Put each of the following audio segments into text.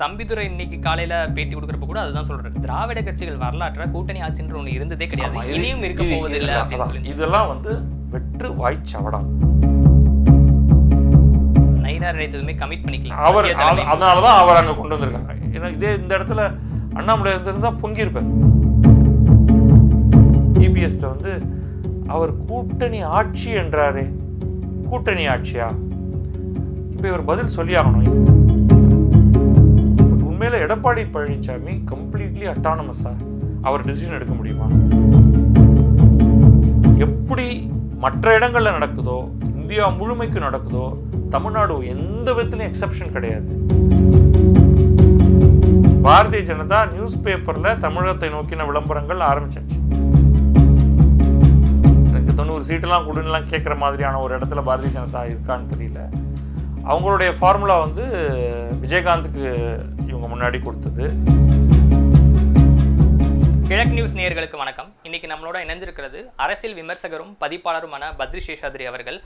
தம்பிதுரை இன்னைக்கு காலையில பேட்டி கொடுக்குறப்ப கூட அதுதான் சொல்றாரு. திராவிட கட்சிகள் வரலாற்ற கூட்டணி ஆட்சின்ற ஒண்ணு இருந்ததே கிடையாது, இனியும் இருக்க போவது இல்லை அப்படின்னு சொல்லி. இதெல்லாம் வெற்று வாய்ச்சவடா. நயினார் நினைத்ததுமே கமிட் பண்ணிக்கலாம். அவர் அதனாலதான் அவர் அங்க கொண்டு வந்திருக்காங்க. ஏன்னா இதே இந்த இடத்துல அண்ணாமலை இருந்திருந்தா பொங்கியிருப்பார். இபிஎஸ் அவர் கூட்டணி ஆட்சி என்றாரே, கூட்டணி ஆட்சியா? இப்ப இவர் பதில் சொல்லி ஆகணும். உண்மையில எடப்பாடி பழனிசாமி கம்ப்ளீட்லி அட்டானமஸா அவர் டிசிஷன் எடுக்க முடியுமா? எப்படி மற்ற இடங்கள்ல நடக்குதோ, இந்தியா முழுமைக்கு நடக்குதோ, தமிழ்நாடு எந்த விதத்திலும் எக்ஸெப்ஷன் கிடையாது. பாரதிய ஜனதா நியூஸ் பேப்பர்ல தமிழகத்தை நோக்கின விளம்பரங்கள் ஆரம்பிச்சாச்சு. எனக்கு 90 சீட்டெல்லாம் கொடுலாம் கேட்குற மாதிரியான ஒரு இடத்துல பாரதிய ஜனதா இருக்கான்னு தெரியல. அவங்களுடைய ஃபார்முலா விஜயகாந்துக்கு இவங்க முன்னாடி கொடுத்தது. கிழக்கு நியூஸ் நேயர்களுக்கு வணக்கம். இன்னைக்கு நம்மளோட இணைஞ்சிருக்கிறது அரசியல் விமர்சகரும் பதிப்பாளருமான பத்ரி சேஷாத்ரி அவர்கள்.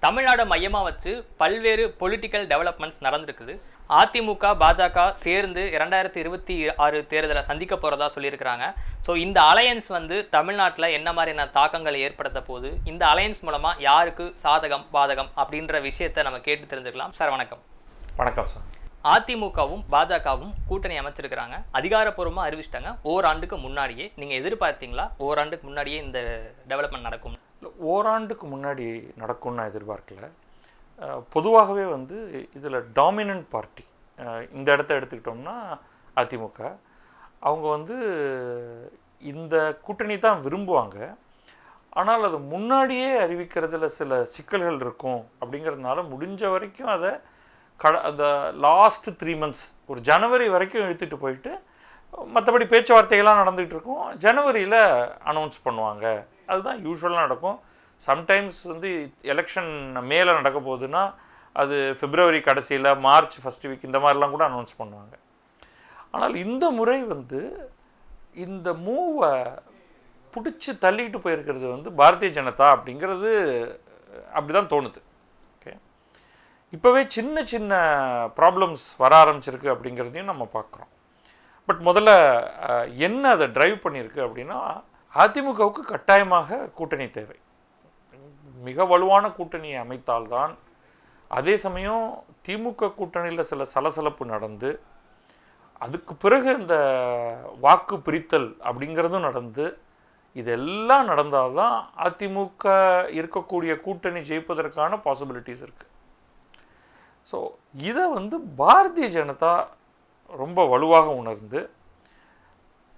தமிழ்நாடு மையமாக வச்சு பல்வேறு பொலிட்டிக்கல் டெவலப்மெண்ட்ஸ் நடந்திருக்குது. அதிமுக பாஜக சேர்ந்து 2026 தேர்தலை சந்திக்க போகிறதா சொல்லியிருக்கிறாங்க. ஸோ இந்த அலையன்ஸ் தமிழ்நாட்டில் என்ன மாதிரியான தாக்கங்களை ஏற்படுத்த போகுது, இந்த அலையன்ஸ் மூலமாக யாருக்கு சாதகம் பாதகம் அப்படின்ற விஷயத்தை நம்ம கேட்டு தெரிஞ்சுக்கலாம். சார் வணக்கம். வணக்கம் சார். அதிமுகவும் பாஜகவும் கூட்டணி அமைச்சிருக்கிறாங்க, அதிகாரப்பூர்வமாக அறிவிச்சிட்டாங்க. ஓராண்டுக்கு முன்னாடியே நீங்கள் எதிர்பார்த்தீங்களா ஓராண்டுக்கு முன்னாடியே இந்த டெவலப்மெண்ட் நடக்கும்? ஓராண்டுக்கு முன்னாடி நடக்கும்னு நான் எதிர்பார்க்கல. பொதுவாகவே இதில் டாமினன்ட் பார்ட்டி இந்த இடத்த எடுத்துக்கிட்டோம்னா அதிமுக. அவங்க இந்த கூட்டணி தான் விரும்புவாங்க. ஆனால் அது முன்னாடியே அறிவிக்கிறதுல சில சிக்கல்கள் இருக்கும். அப்படிங்கிறதுனால முடிஞ்ச வரைக்கும் அதை அந்த லாஸ்ட் 3 months ஒரு ஜனவரி வரைக்கும் இழுத்துட்டு போயிட்டு, மற்றபடி பேச்சுவார்த்தைகள்லாம் நடந்துகிட்டு இருக்கும். ஜனவரியில் அனௌன்ஸ் பண்ணுவாங்க. அதுதான் யூஸ்வலாக நடக்கும். சம்டைம்ஸ் எலெக்ஷன் மேலே நடக்க போகுதுன்னா அது பிப்ரவரி கடைசியில், மார்ச் ஃபர்ஸ்ட் வீக் இந்த மாதிரிலாம் கூட அனௌன்ஸ் பண்ணுவாங்க. ஆனால் இந்த முறை இந்த மூவை பிடிச்சி தள்ளிக்கிட்டு போயிருக்கிறது பாரதிய ஜனதா அப்படிங்கிறது அப்படி தான் தோணுது. இப்போவே சின்ன சின்ன ப்ராப்ளம்ஸ் வர ஆரம்பிச்சிருக்கு அப்படிங்கிறதையும் நம்ம பார்க்குறோம். பட் முதல்ல என்ன அதை ட்ரைவ் பண்ணியிருக்கு அப்படின்னா, அதிமுகவுக்கு கட்டாயமாக கூட்டணி தேவை. மிக வலுவான கூட்டணியை அமைத்தால்தான், அதே சமயம் திமுக கூட்டணியில் சில சலசலப்பு நடந்து, அதுக்கு பிறகு இந்த வாக்கு பிரித்தல் அப்படிங்கிறதும் நடந்து, இதெல்லாம் நடந்தால்தான் அதிமுக இருக்கக்கூடிய கூட்டணி ஜெயிப்பதற்கான பாசிபிலிட்டிஸ் இருக்குது. ஸோ இதை பாரதிய ஜனதா ரொம்ப வலுவாக உணர்ந்து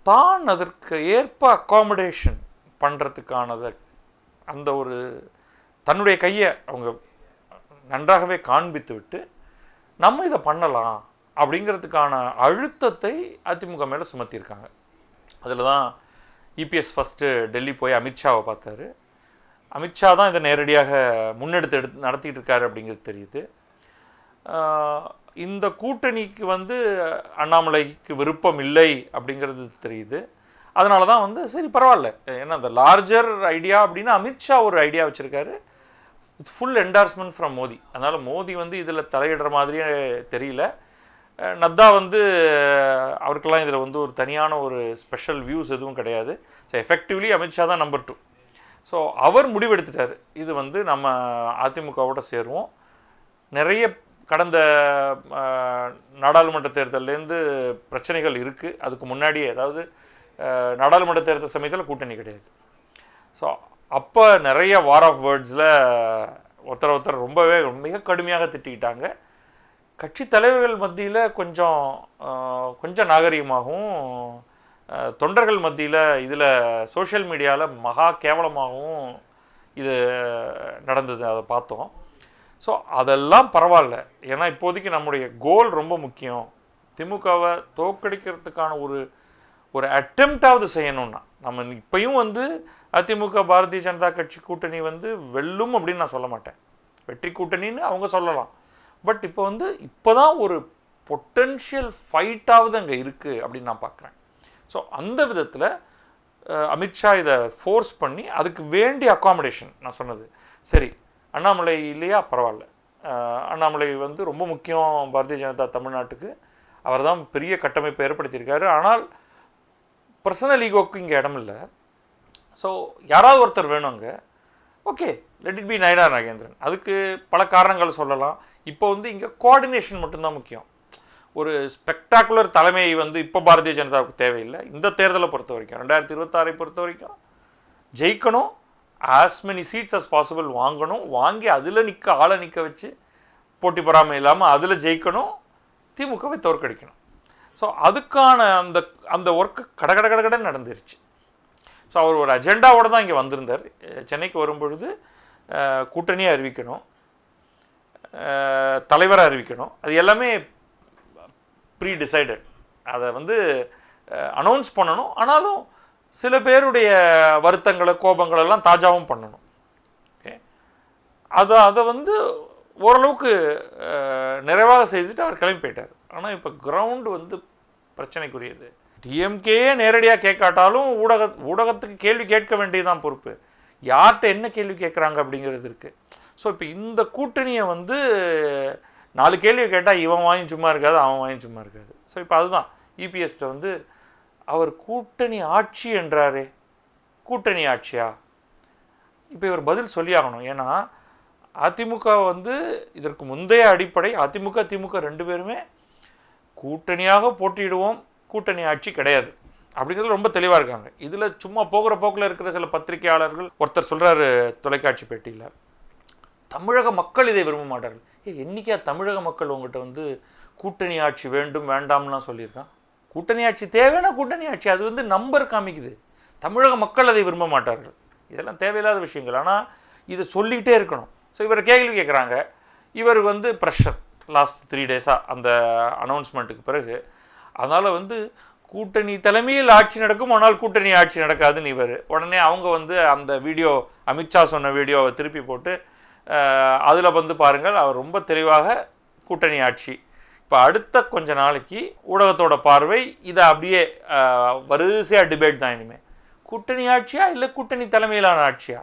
தான் அதற்கு ஏற்ப அக்காமடேஷன் பண்ணுறதுக்கானதை அந்த ஒரு தன்னுடைய கையை அவங்க நன்றாகவே காண்பித்து விட்டு, நம்ம இதை பண்ணலாம் அப்படிங்கிறதுக்கான அழுத்தத்தை அதிமுக மேலே சுமத்தியிருக்காங்க. அதில் தான் இபிஎஸ் ஃபஸ்ட்டு டெல்லி போய் அமித்ஷாவை பார்த்தாரு. அமித்ஷா தான் இதை நேரடியாக முன்னெடுத்து நடத்திட்டு இருக்காரு அப்படிங்கிறது தெரியுது. இந்த கூட்டணிக்கு அண்ணாமலைக்கு விருப்பம் இல்லை அப்படிங்கிறது தெரியுது. அதனால தான் சரி பரவாயில்ல, ஏன்னா அந்த லார்ஜர் ஐடியா அப்படின்னு அமித்ஷா ஒரு ஐடியா வச்சுருக்காரு. It's full endorsement from Modi. அதனால் மோடி இதில் தலையிடுற மாதிரியே தெரியல. நத்தா அவருக்கெல்லாம் இதில் ஒரு தனியான ஒரு ஸ்பெஷல் வியூஸ் எதுவும் கிடையாது. ஸோ எஃபெக்டிவ்லி அமித்ஷா தான் நம்பர் 2. ஸோ அவர் முடிவெடுத்துட்டார், இது நம்ம அதிமுகவோட சேருவோம். நிறைய கடந்த நாடாளுமன்ற தேர்தலேருந்து பிரச்சனைகள் இருக்குது. அதுக்கு முன்னாடியே, அதாவது நாடாளுமன்ற தேர்தல் சமயத்தில் கூட்டணி கிடையாது. ஸோ அப்போ நிறைய வார் ஆஃப் வேர்ட்ஸில் ஒருத்தர் ரொம்பவே மிக கடுமையாக திட்டிக்கிட்டாங்க. கட்சி தலைவர்கள் மத்தியில் கொஞ்சம் நாகரிகமாகவும், தொண்டர்கள் மத்தியில் இதில் சோஷியல் மீடியாவில் மகா கேவலமாகவும் இது நடந்தது. அதை பார்த்தோம். ஸோ அதெல்லாம் பரவாயில்ல, ஏன்னா இப்போதைக்கு நம்முடைய கோல் ரொம்ப முக்கியம். திமுகவை தோற்கடிக்கிறதுக்கான ஒரு அட்டெம்ப்டாவது செய்யணும்னா, நம்ம இப்பயும் அதிமுக பாரதிய ஜனதா கட்சி கூட்டணி வெல்லும் அப்படின்னு நான் சொல்ல மாட்டேன். வெற்றி கூட்டணின்னு அவங்க சொல்லலாம். பட் இப்போ தான் ஒரு பொட்டென்ஷியல் ஃபைட்டாவது அங்கே இருக்குது அப்படின்னு நான் பார்க்குறேன். ஸோ அந்த விதத்தில் அமித்ஷா இதை ஃபோர்ஸ் பண்ணி அதுக்கு வேண்டிய அக்காமடேஷன் நான் சொன்னது சரி. அண்ணாமலை இல்லையா, பரவாயில்ல. அண்ணாமலை ரொம்ப முக்கியம் பாரதிய ஜனதா தமிழ்நாட்டுக்கு. அவர் தான் பெரிய கட்டமைப்பை ஏற்படுத்தியிருக்காரு. ஆனால் பர்சனல் ஈகோக்கு இங்கே இடம் இல்லை. ஸோ யாராவது ஒருத்தர் வேணும் அங்கே. Okay, let it be Nainar Nagendran. அதுக்கு பல காரணங்கள் சொல்லலாம். இப்போ வந்து இங்கே கோஆர்டினேஷன் மட்டும்தான் முக்கியம். ஒரு ஸ்பெக்டாகுலர் தலைமை வந்து இப்போ பாரதிய ஜனதாவுக்கு தேவையில்லை. இந்த தேர்தலை பொறுத்த வரைக்கும் 2026 பொறுத்த வரைக்கும் ஜெயிக்கணும், as many seats as possible வாங்கணும், வாங்கி அதில் ஆளை நிற்க வச்சு போட்டி பொறாமை இல்லாமல் அதில் ஜெயிக்கணும், திமுகவை தோற்கடிக்கணும். ஸோ அதுக்கான அந்த அந்த ஒர்க்கு கடகடன்னு நடந்துருச்சு. ஸோ அவர் ஒரு அஜெண்டாவோடு தான் இங்கே வந்திருந்தார். சென்னைக்கு வரும்பொழுது கூட்டணியை அறிவிக்கணும், தலைவரை அறிவிக்கணும், அது எல்லாமே ப்ரீ டிசைடட். அதை வந்து அனௌன்ஸ் பண்ணணும். ஆனாலும் சில பேருடைய வருத்தங்களை கோபங்களெல்லாம் தாஜாவும் பண்ணணும். ஓகே, அதை வந்து ஓரளவுக்கு நிறைவாக செய்துட்டு அவர் கிளம்பி போயிட்டார். ஆனால் இப்போ கிரவுண்டு வந்து பிரச்சனைக்குரியது. டிஎம்கேயே நேரடியாக கேட்காட்டாலும் ஊடகத்துக்கு கேள்வி கேட்க வேண்டியதுதான் பொறுப்பு. யார்கிட்ட என்ன கேள்வி கேட்குறாங்க அப்படிங்கிறது இருக்குது. ஸோ இப்போ இந்த கூட்டணியை வந்து 4 கேள்வி கேட்டால் இவன் வாங்கி சும்மா இருக்காது, அவன் வாங்கி சும்மா இருக்காது. ஸோ இப்போ அதுதான் இபிஎஸ்ட வந்து அவர் கூட்டணி ஆட்சி என்றாரே, கூட்டணி ஆட்சியா? இப்போ இவர் பதில் சொல்லி ஆகணும். ஏன்னா அதிமுக வந்து இதற்கு முந்தைய அடிப்படை அதிமுக திமுக 2 பேருமே கூட்டணியாக போட்டியிடுவோம், கூட்டணி ஆட்சி கிடையாது அப்படிங்கிறது ரொம்ப தெளிவாக இருக்காங்க. இதில் சும்மா போகிற போக்கில் இருக்கிற சில பத்திரிகையாளர்கள் ஒருத்தர் சொல்கிறாரு தொலைக்காட்சி பேட்டியில், தமிழக மக்கள் இதை விரும்ப மாட்டார்கள். என்னைக்கா தமிழக மக்கள் உங்கள்கிட்ட வந்து கூட்டணி ஆட்சி வேண்டும் வேண்டாம்லாம் சொல்லியிருக்கான்? கூட்டணி ஆட்சி தேவைன்னா கூட்டணி ஆட்சி, அது வந்து நம்பர் காமிக்குது. தமிழக மக்கள் அதை விரும்ப மாட்டார்கள். இதெல்லாம் தேவையில்லாத விஷயங்கள். ஆனால் இதை சொல்லிக்கிட்டே இருக்கணும். ஸோ இவர் கேள்வி கேட்குறாங்க. இவருக்கு வந்து ப்ரெஷர் லாஸ்ட் 3 டேஸாக அந்த அனௌன்ஸ்மெண்ட்டுக்கு பிறகு. அதனால் வந்து கூட்டணி தலைமையில் ஆட்சி நடக்கும், ஆனால் கூட்டணி ஆட்சி நடக்காதுன்னு இவர் உடனே அவங்க வந்து அந்த வீடியோ அமித்ஷா சொன்ன வீடியோவை திருப்பி போட்டு அதில் வந்து பாருங்கள் அவர் ரொம்ப தெளிவாக கூட்டணி ஆட்சி. இப்போ அடுத்த கொஞ்ச நாளைக்கு ஊடகத்தோட பார்வை இதை அப்படியே வரிசையாக டிபேட் தான். இனிமேல் கூட்டணி ஆட்சியா இல்லை கூட்டணி தலைமையிலான ஆட்சியா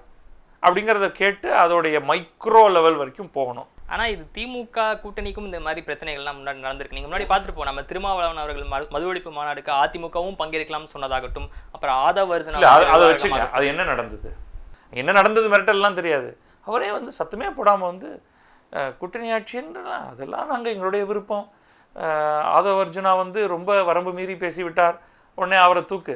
அப்படிங்கிறத கேட்டு அதோடைய மைக்ரோ லெவல் வரைக்கும் போகணும். ஆனால் இது திமுக கூட்டணிக்கும் இந்த மாதிரி பிரச்சனைகள்லாம் முன்னாடி நடந்திருக்கு. நீங்கள் முன்னாடி பார்த்துருப்போம், நம்ம திருமாவளவன் அவர்கள் மது ஒழிப்பு மாநாடுக்கு அதிமுகவும் பங்கேற்கலாம்னு சொன்னதாகட்டும், அப்புறம் ஆதவர்ஜன் அதை வச்சுங்க. அது என்ன நடந்தது மிரட்டல்லாம் தெரியாது. அவரே வந்து சத்தமே போடாமல் வந்து கூட்டணி ஆட்சின்ற அதெல்லாம் நாங்கள் எங்களுடைய விருப்பம், ஆதவர்ஜுனா வந்து ரொம்ப வரம்பு மீறி பேசிவிட்டார், உடனே அவரை தூக்கி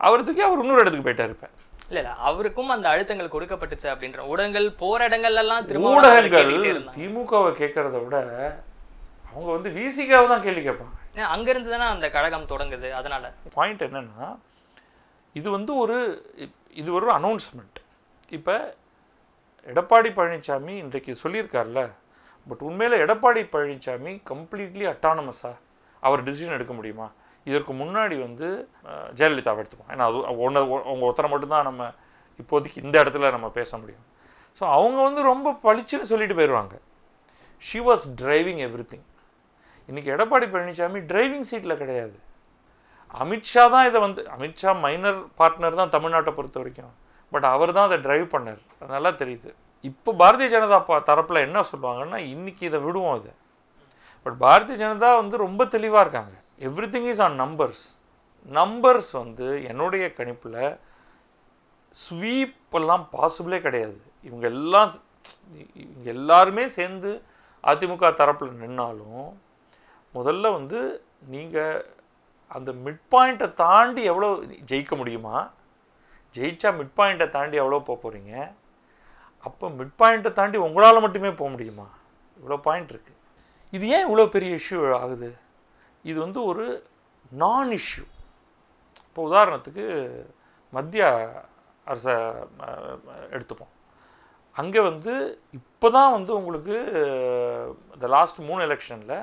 அவர் இன்னொரு இடத்துக்கு போயிட்டார். இப்போ இல்லை அவருக்கும் அந்த அழுத்தங்கள் கொடுக்கப்பட்டுச்சு அப்படின்ற ஊடகங்கள் போற இடங்கள்லாம் ஊடகங்கள் திமுகவை கேட்கறத விட அவங்க வந்து விசிகாவை தான் கேள்வி கேட்பாங்க. அங்கிருந்து தானே அந்த கழகம் தொடங்குது. அதனால பாயிண்ட் என்னன்னா, இது ஒரு அனௌன்ஸ்மெண்ட். இப்போ எடப்பாடி பழனிசாமி இன்றைக்கு சொல்லியிருக்கார்ல, பட் உண்மையில் எடப்பாடி பழனிசாமி கம்ப்ளீட்லி அட்டானமஸாக அவர் டிசிஷன் எடுக்க முடியுமா? இதற்கு முன்னாடி வந்து ஜெயலலிதாவை எடுத்துப்போம். ஏன்னா அது அவங்க ஒருத்தரை மட்டும்தான் நம்ம இப்போதைக்கு இந்த இடத்துல நம்ம பேச முடியும். ஸோ அவங்க வந்து ரொம்ப பளிச்சுன்னு சொல்லிட்டு போயிடுவாங்க, she was driving every thing. இன்றைக்கி எடப்பாடி பழனிசாமி டிரைவிங் சீட்டில் கிடையாது. அமித்ஷா தான் இதை வந்து, அமித்ஷா மைனர் பார்ட்னர் தான் தமிழ்நாட்டை பொறுத்த வரைக்கும், பட் அவர் தான் அதை டிரைவ் பண்ணார். அது நல்லா தெரியுது. இப்போ பாரதிய ஜனதா தரப்பில் என்ன சொல்லுவாங்கன்னா, இன்றைக்கி இதை விடுவோம் அது. பட் பாரதிய ஜனதா வந்து ரொம்ப தெளிவாக இருக்காங்க. Every thing is on numbers வந்து என்னுடைய கணிப்பில் ஸ்வீப்பெல்லாம் பாசிபிளே கிடையாது. இவங்க எல்லாருமே சேர்ந்து அதிமுக தரப்பில் நின்னாலும் முதல்ல வந்து நீங்கள் அந்த மிட் பாயிண்ட்டை தாண்டி எவ்வளோ ஜெயிக்க முடியுமா? ஜெயிச்சா மிட் பாயிண்ட்டை தாண்டி எவ்வளோ போக போகிறீங்க? அப்போ மிட் பாயிண்ட்டை தாண்டி உங்களால் மட்டுமே போக முடியுமா? இவ்வளோ பாயிண்ட் இருக்குது. இது ஏன் இவ்வளோ பெரிய இஷ்யூ ஆகுது? இது வந்து ஒரு நான் இஷ்யூ. இப்போ உதாரணத்துக்கு மத்திய அரசை எடுத்துப்போம். அங்கே வந்து இப்போ தான் வந்து உங்களுக்கு இந்த லாஸ்ட் 3 எலெக்ஷனில்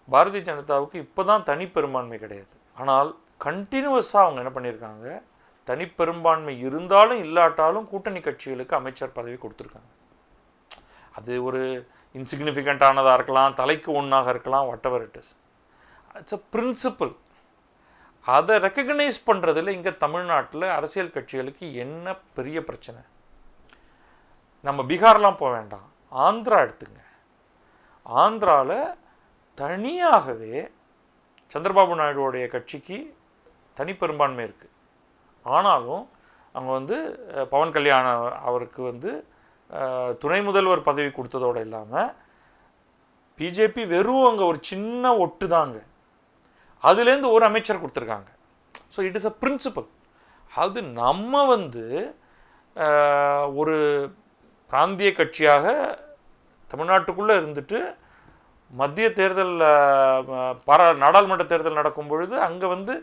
பாரதிய ஜனதாவுக்கு இப்போ தான் தனிப்பெரும்பான்மை கிடையாது. ஆனால் கண்டினியூவஸாக அவங்க என்ன பண்ணியிருக்காங்க, தனிப்பெரும்பான்மை இருந்தாலும் இல்லாட்டாலும் கூட்டணி கட்சிகளுக்கு அமைச்சர் பதவி கொடுத்துருக்காங்க. அது ஒரு இன்சிக்னிஃபிகண்ட்டானதாக இருக்கலாம், தலைக்கு ஒன்றாக இருக்கலாம், whatever it is, it's a principle. அதை ரெக்கக்னைஸ் பண்ணுறதுல இங்கே தமிழ்நாட்டில் அரசியல் கட்சிகளுக்கு என்ன பெரிய பிரச்சனை? நம்ம பீகார்லாம் போக வேண்டாம், ஆந்திரா எடுத்துங்க. ஆந்திராவில் தனியாகவே சந்திரபாபு நாயுடுவோடைய கட்சிக்கு தனிப்பெரும்பான்மை இருக்குது. ஆனாலும் அவங்க வந்து பவன் கல்யாண் அவருக்கு வந்து துணை முதல்வர் பதவி கொடுத்ததோடு இல்லாமல் பிஜேபி வெறும் அங்கே ஒரு சின்ன ஒட்டு தாங்க, அதுலேருந்து ஒரு அமைச்சர் கொடுத்துருக்காங்க. So it is a principle. அது நம்ம வந்து ஒரு பிராந்திய கட்சியாக தமிழ்நாட்டுக்குள்ளே இருந்துட்டு மத்திய தேர்தல் நாடாளுமன்ற தேர்தல் நடக்கும் பொழுது அங்கே வந்து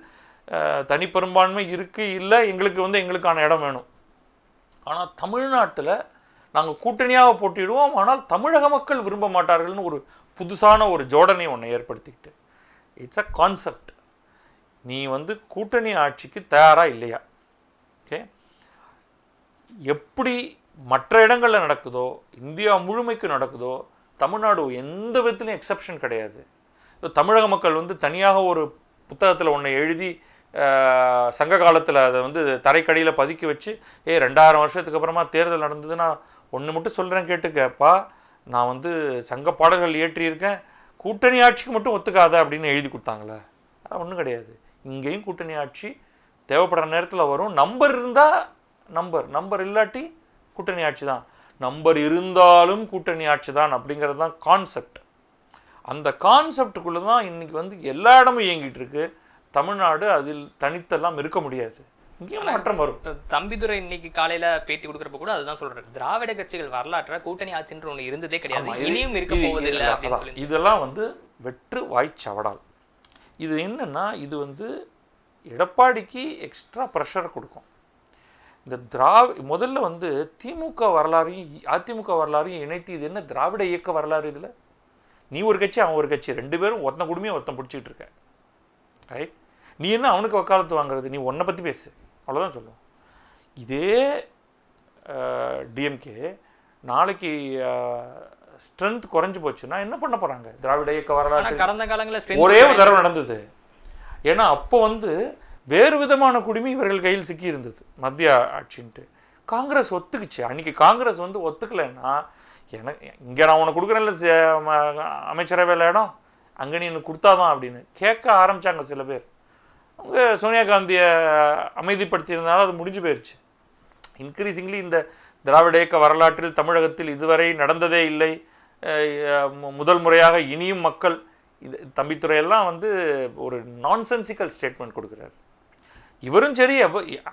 தனிப்பெரும்பான்மை இருக்குது, இல்லை எங்களுக்கு வந்து எங்களுக்கான இடம் வேணும். ஆனால் தமிழ்நாட்டில் நாங்கள் கூட்டணியாக போட்டிடுவோம், ஆனால் தமிழக மக்கள் விரும்ப மாட்டார்கள்னு ஒரு புதுசான ஒரு ஜோடனை ஒன்று ஏற்படுத்திக்கிட்டு, இட்ஸ் அ கான்செப்ட். நீ வந்து கூட்டணி ஆட்சிக்கு தயாராக இல்லையா? ஓகே, எப்படி மற்ற இடங்களில் நடக்குதோ, இந்தியா முழுமைக்கு நடக்குதோ, தமிழ்நாடு எந்த விதத்துலையும் எக்ஸப்ஷன் கிடையாது. தமிழக மக்கள் வந்து தனியாக ஒரு புத்தகத்தில் ஒன்று எழுதி சங்க காலத்தில் அதை வந்து தரைக்கடியில் பதுக்கி வச்சு 2000 வருஷத்துக்கு அப்புறமா தேர்தல் நடந்ததுன்னா ஒன்று மட்டும் சொல்கிறேன் கேட்டுக்கப்பா, நான் வந்து சங்க பாடல்கள் இயற்றியிருக்கேன், கூட்டணி ஆட்சிக்கு மட்டும் ஒத்துக்காத அப்படின்னு எழுதி கொடுத்தாங்களே. ஆனால் ஒன்றும் கிடையாது. இங்கேயும் கூட்டணி ஆட்சி தேவைப்படுற நேரத்தில் வரும். நம்பர் இருந்தால் நம்பர் இல்லாட்டி கூட்டணி ஆட்சி தான், நம்பர் இருந்தாலும் கூட்டணி ஆட்சி தான் அப்படிங்கிறது தான் கான்செப்ட். அந்த கான்செப்டுக்குள்ளே தான் இன்றைக்கி வந்து எல்லா இடமும் இயங்கிட்டு இருக்கு. தமிழ்நாடு அதில் தனித்தெல்லாம் இருக்க முடியாது, இங்கேயும் மாற்றம் வரும். தம்பிதுரை இன்னைக்கு காலையில் பேட்டி கொடுக்குறப்ப கூட அதுதான் சொல்கிறாரு, திராவிட கட்சிகள் வரலாற்ற கூட்டணி ஆட்சின்ற ஒன்று இருந்ததே கிடையாது, இனியும் இருக்க போவதில்லை. இதெல்லாம் வந்து வெற்று வாய்ச்சவடால். இது என்னன்னா, இது வந்து எடப்பாடிக்கு எக்ஸ்ட்ரா ப்ரெஷர் கொடுக்கும். இந்த முதல்ல வந்து திமுக வரலாறையும் அதிமுக வரலாறையும் இணைத்து, இது என்ன திராவிட இயக்க வரலாறு? இதில் நீ ஒரு கட்சி அவன் ஒரு கட்சி, 2 பேரும் ஒருத்தன் குடுமையை ஒருத்தன் பிடிச்சிக்கிட்டு இருக்க, ரைட்? நீ என்ன அவனுக்கு வக்காலத்து வாங்குறது? நீ உன்னை பற்றி பேசு, அவ்வளோதான் சொல்லுவோம். இதே டிஎம்கே நாளைக்கு ஸ்ட்ரென்த் குறைஞ்சி போச்சுன்னா என்ன பண்ண போகிறாங்க? திராவிட இயக்க வரலாறு கடந்த காலங்களில் ஒரே ஒரு தடவை நடந்தது. ஏன்னா அப்போ வந்து வேறு விதமான குடிமை இவர்கள் கையில் சிக்கி இருந்தது, மத்திய ஆட்சின்ட்டு. காங்கிரஸ் ஒத்துக்குச்சு. அன்றைக்கி காங்கிரஸ் வந்து ஒத்துக்கலைன்னா, எனக்கு இங்கே நான் உனக்கு கொடுக்குறேன்ல அமைச்சரவை இடம், அங்கே நீ எனக்கு கொடுத்தாதான் அப்படின்னு கேட்க ஆரம்பித்தாங்க சில பேர். அவங்க சோனியா காந்தியை அமைதிப்படுத்தியிருந்தாலும் அது முடிஞ்சு போயிடுச்சு. இன்க்ரீசிங்லி இந்த திராவிட இயக்க வரலாற்றில் தமிழகத்தில் இதுவரை நடந்ததே இல்லை, முதல் முறையாக இனியும் மக்கள் இது தம்பித்துறையெல்லாம் வந்து ஒரு நான்சென்சிக்கல் ஸ்டேட்மெண்ட் கொடுக்குறாரு. இவரும் சரி,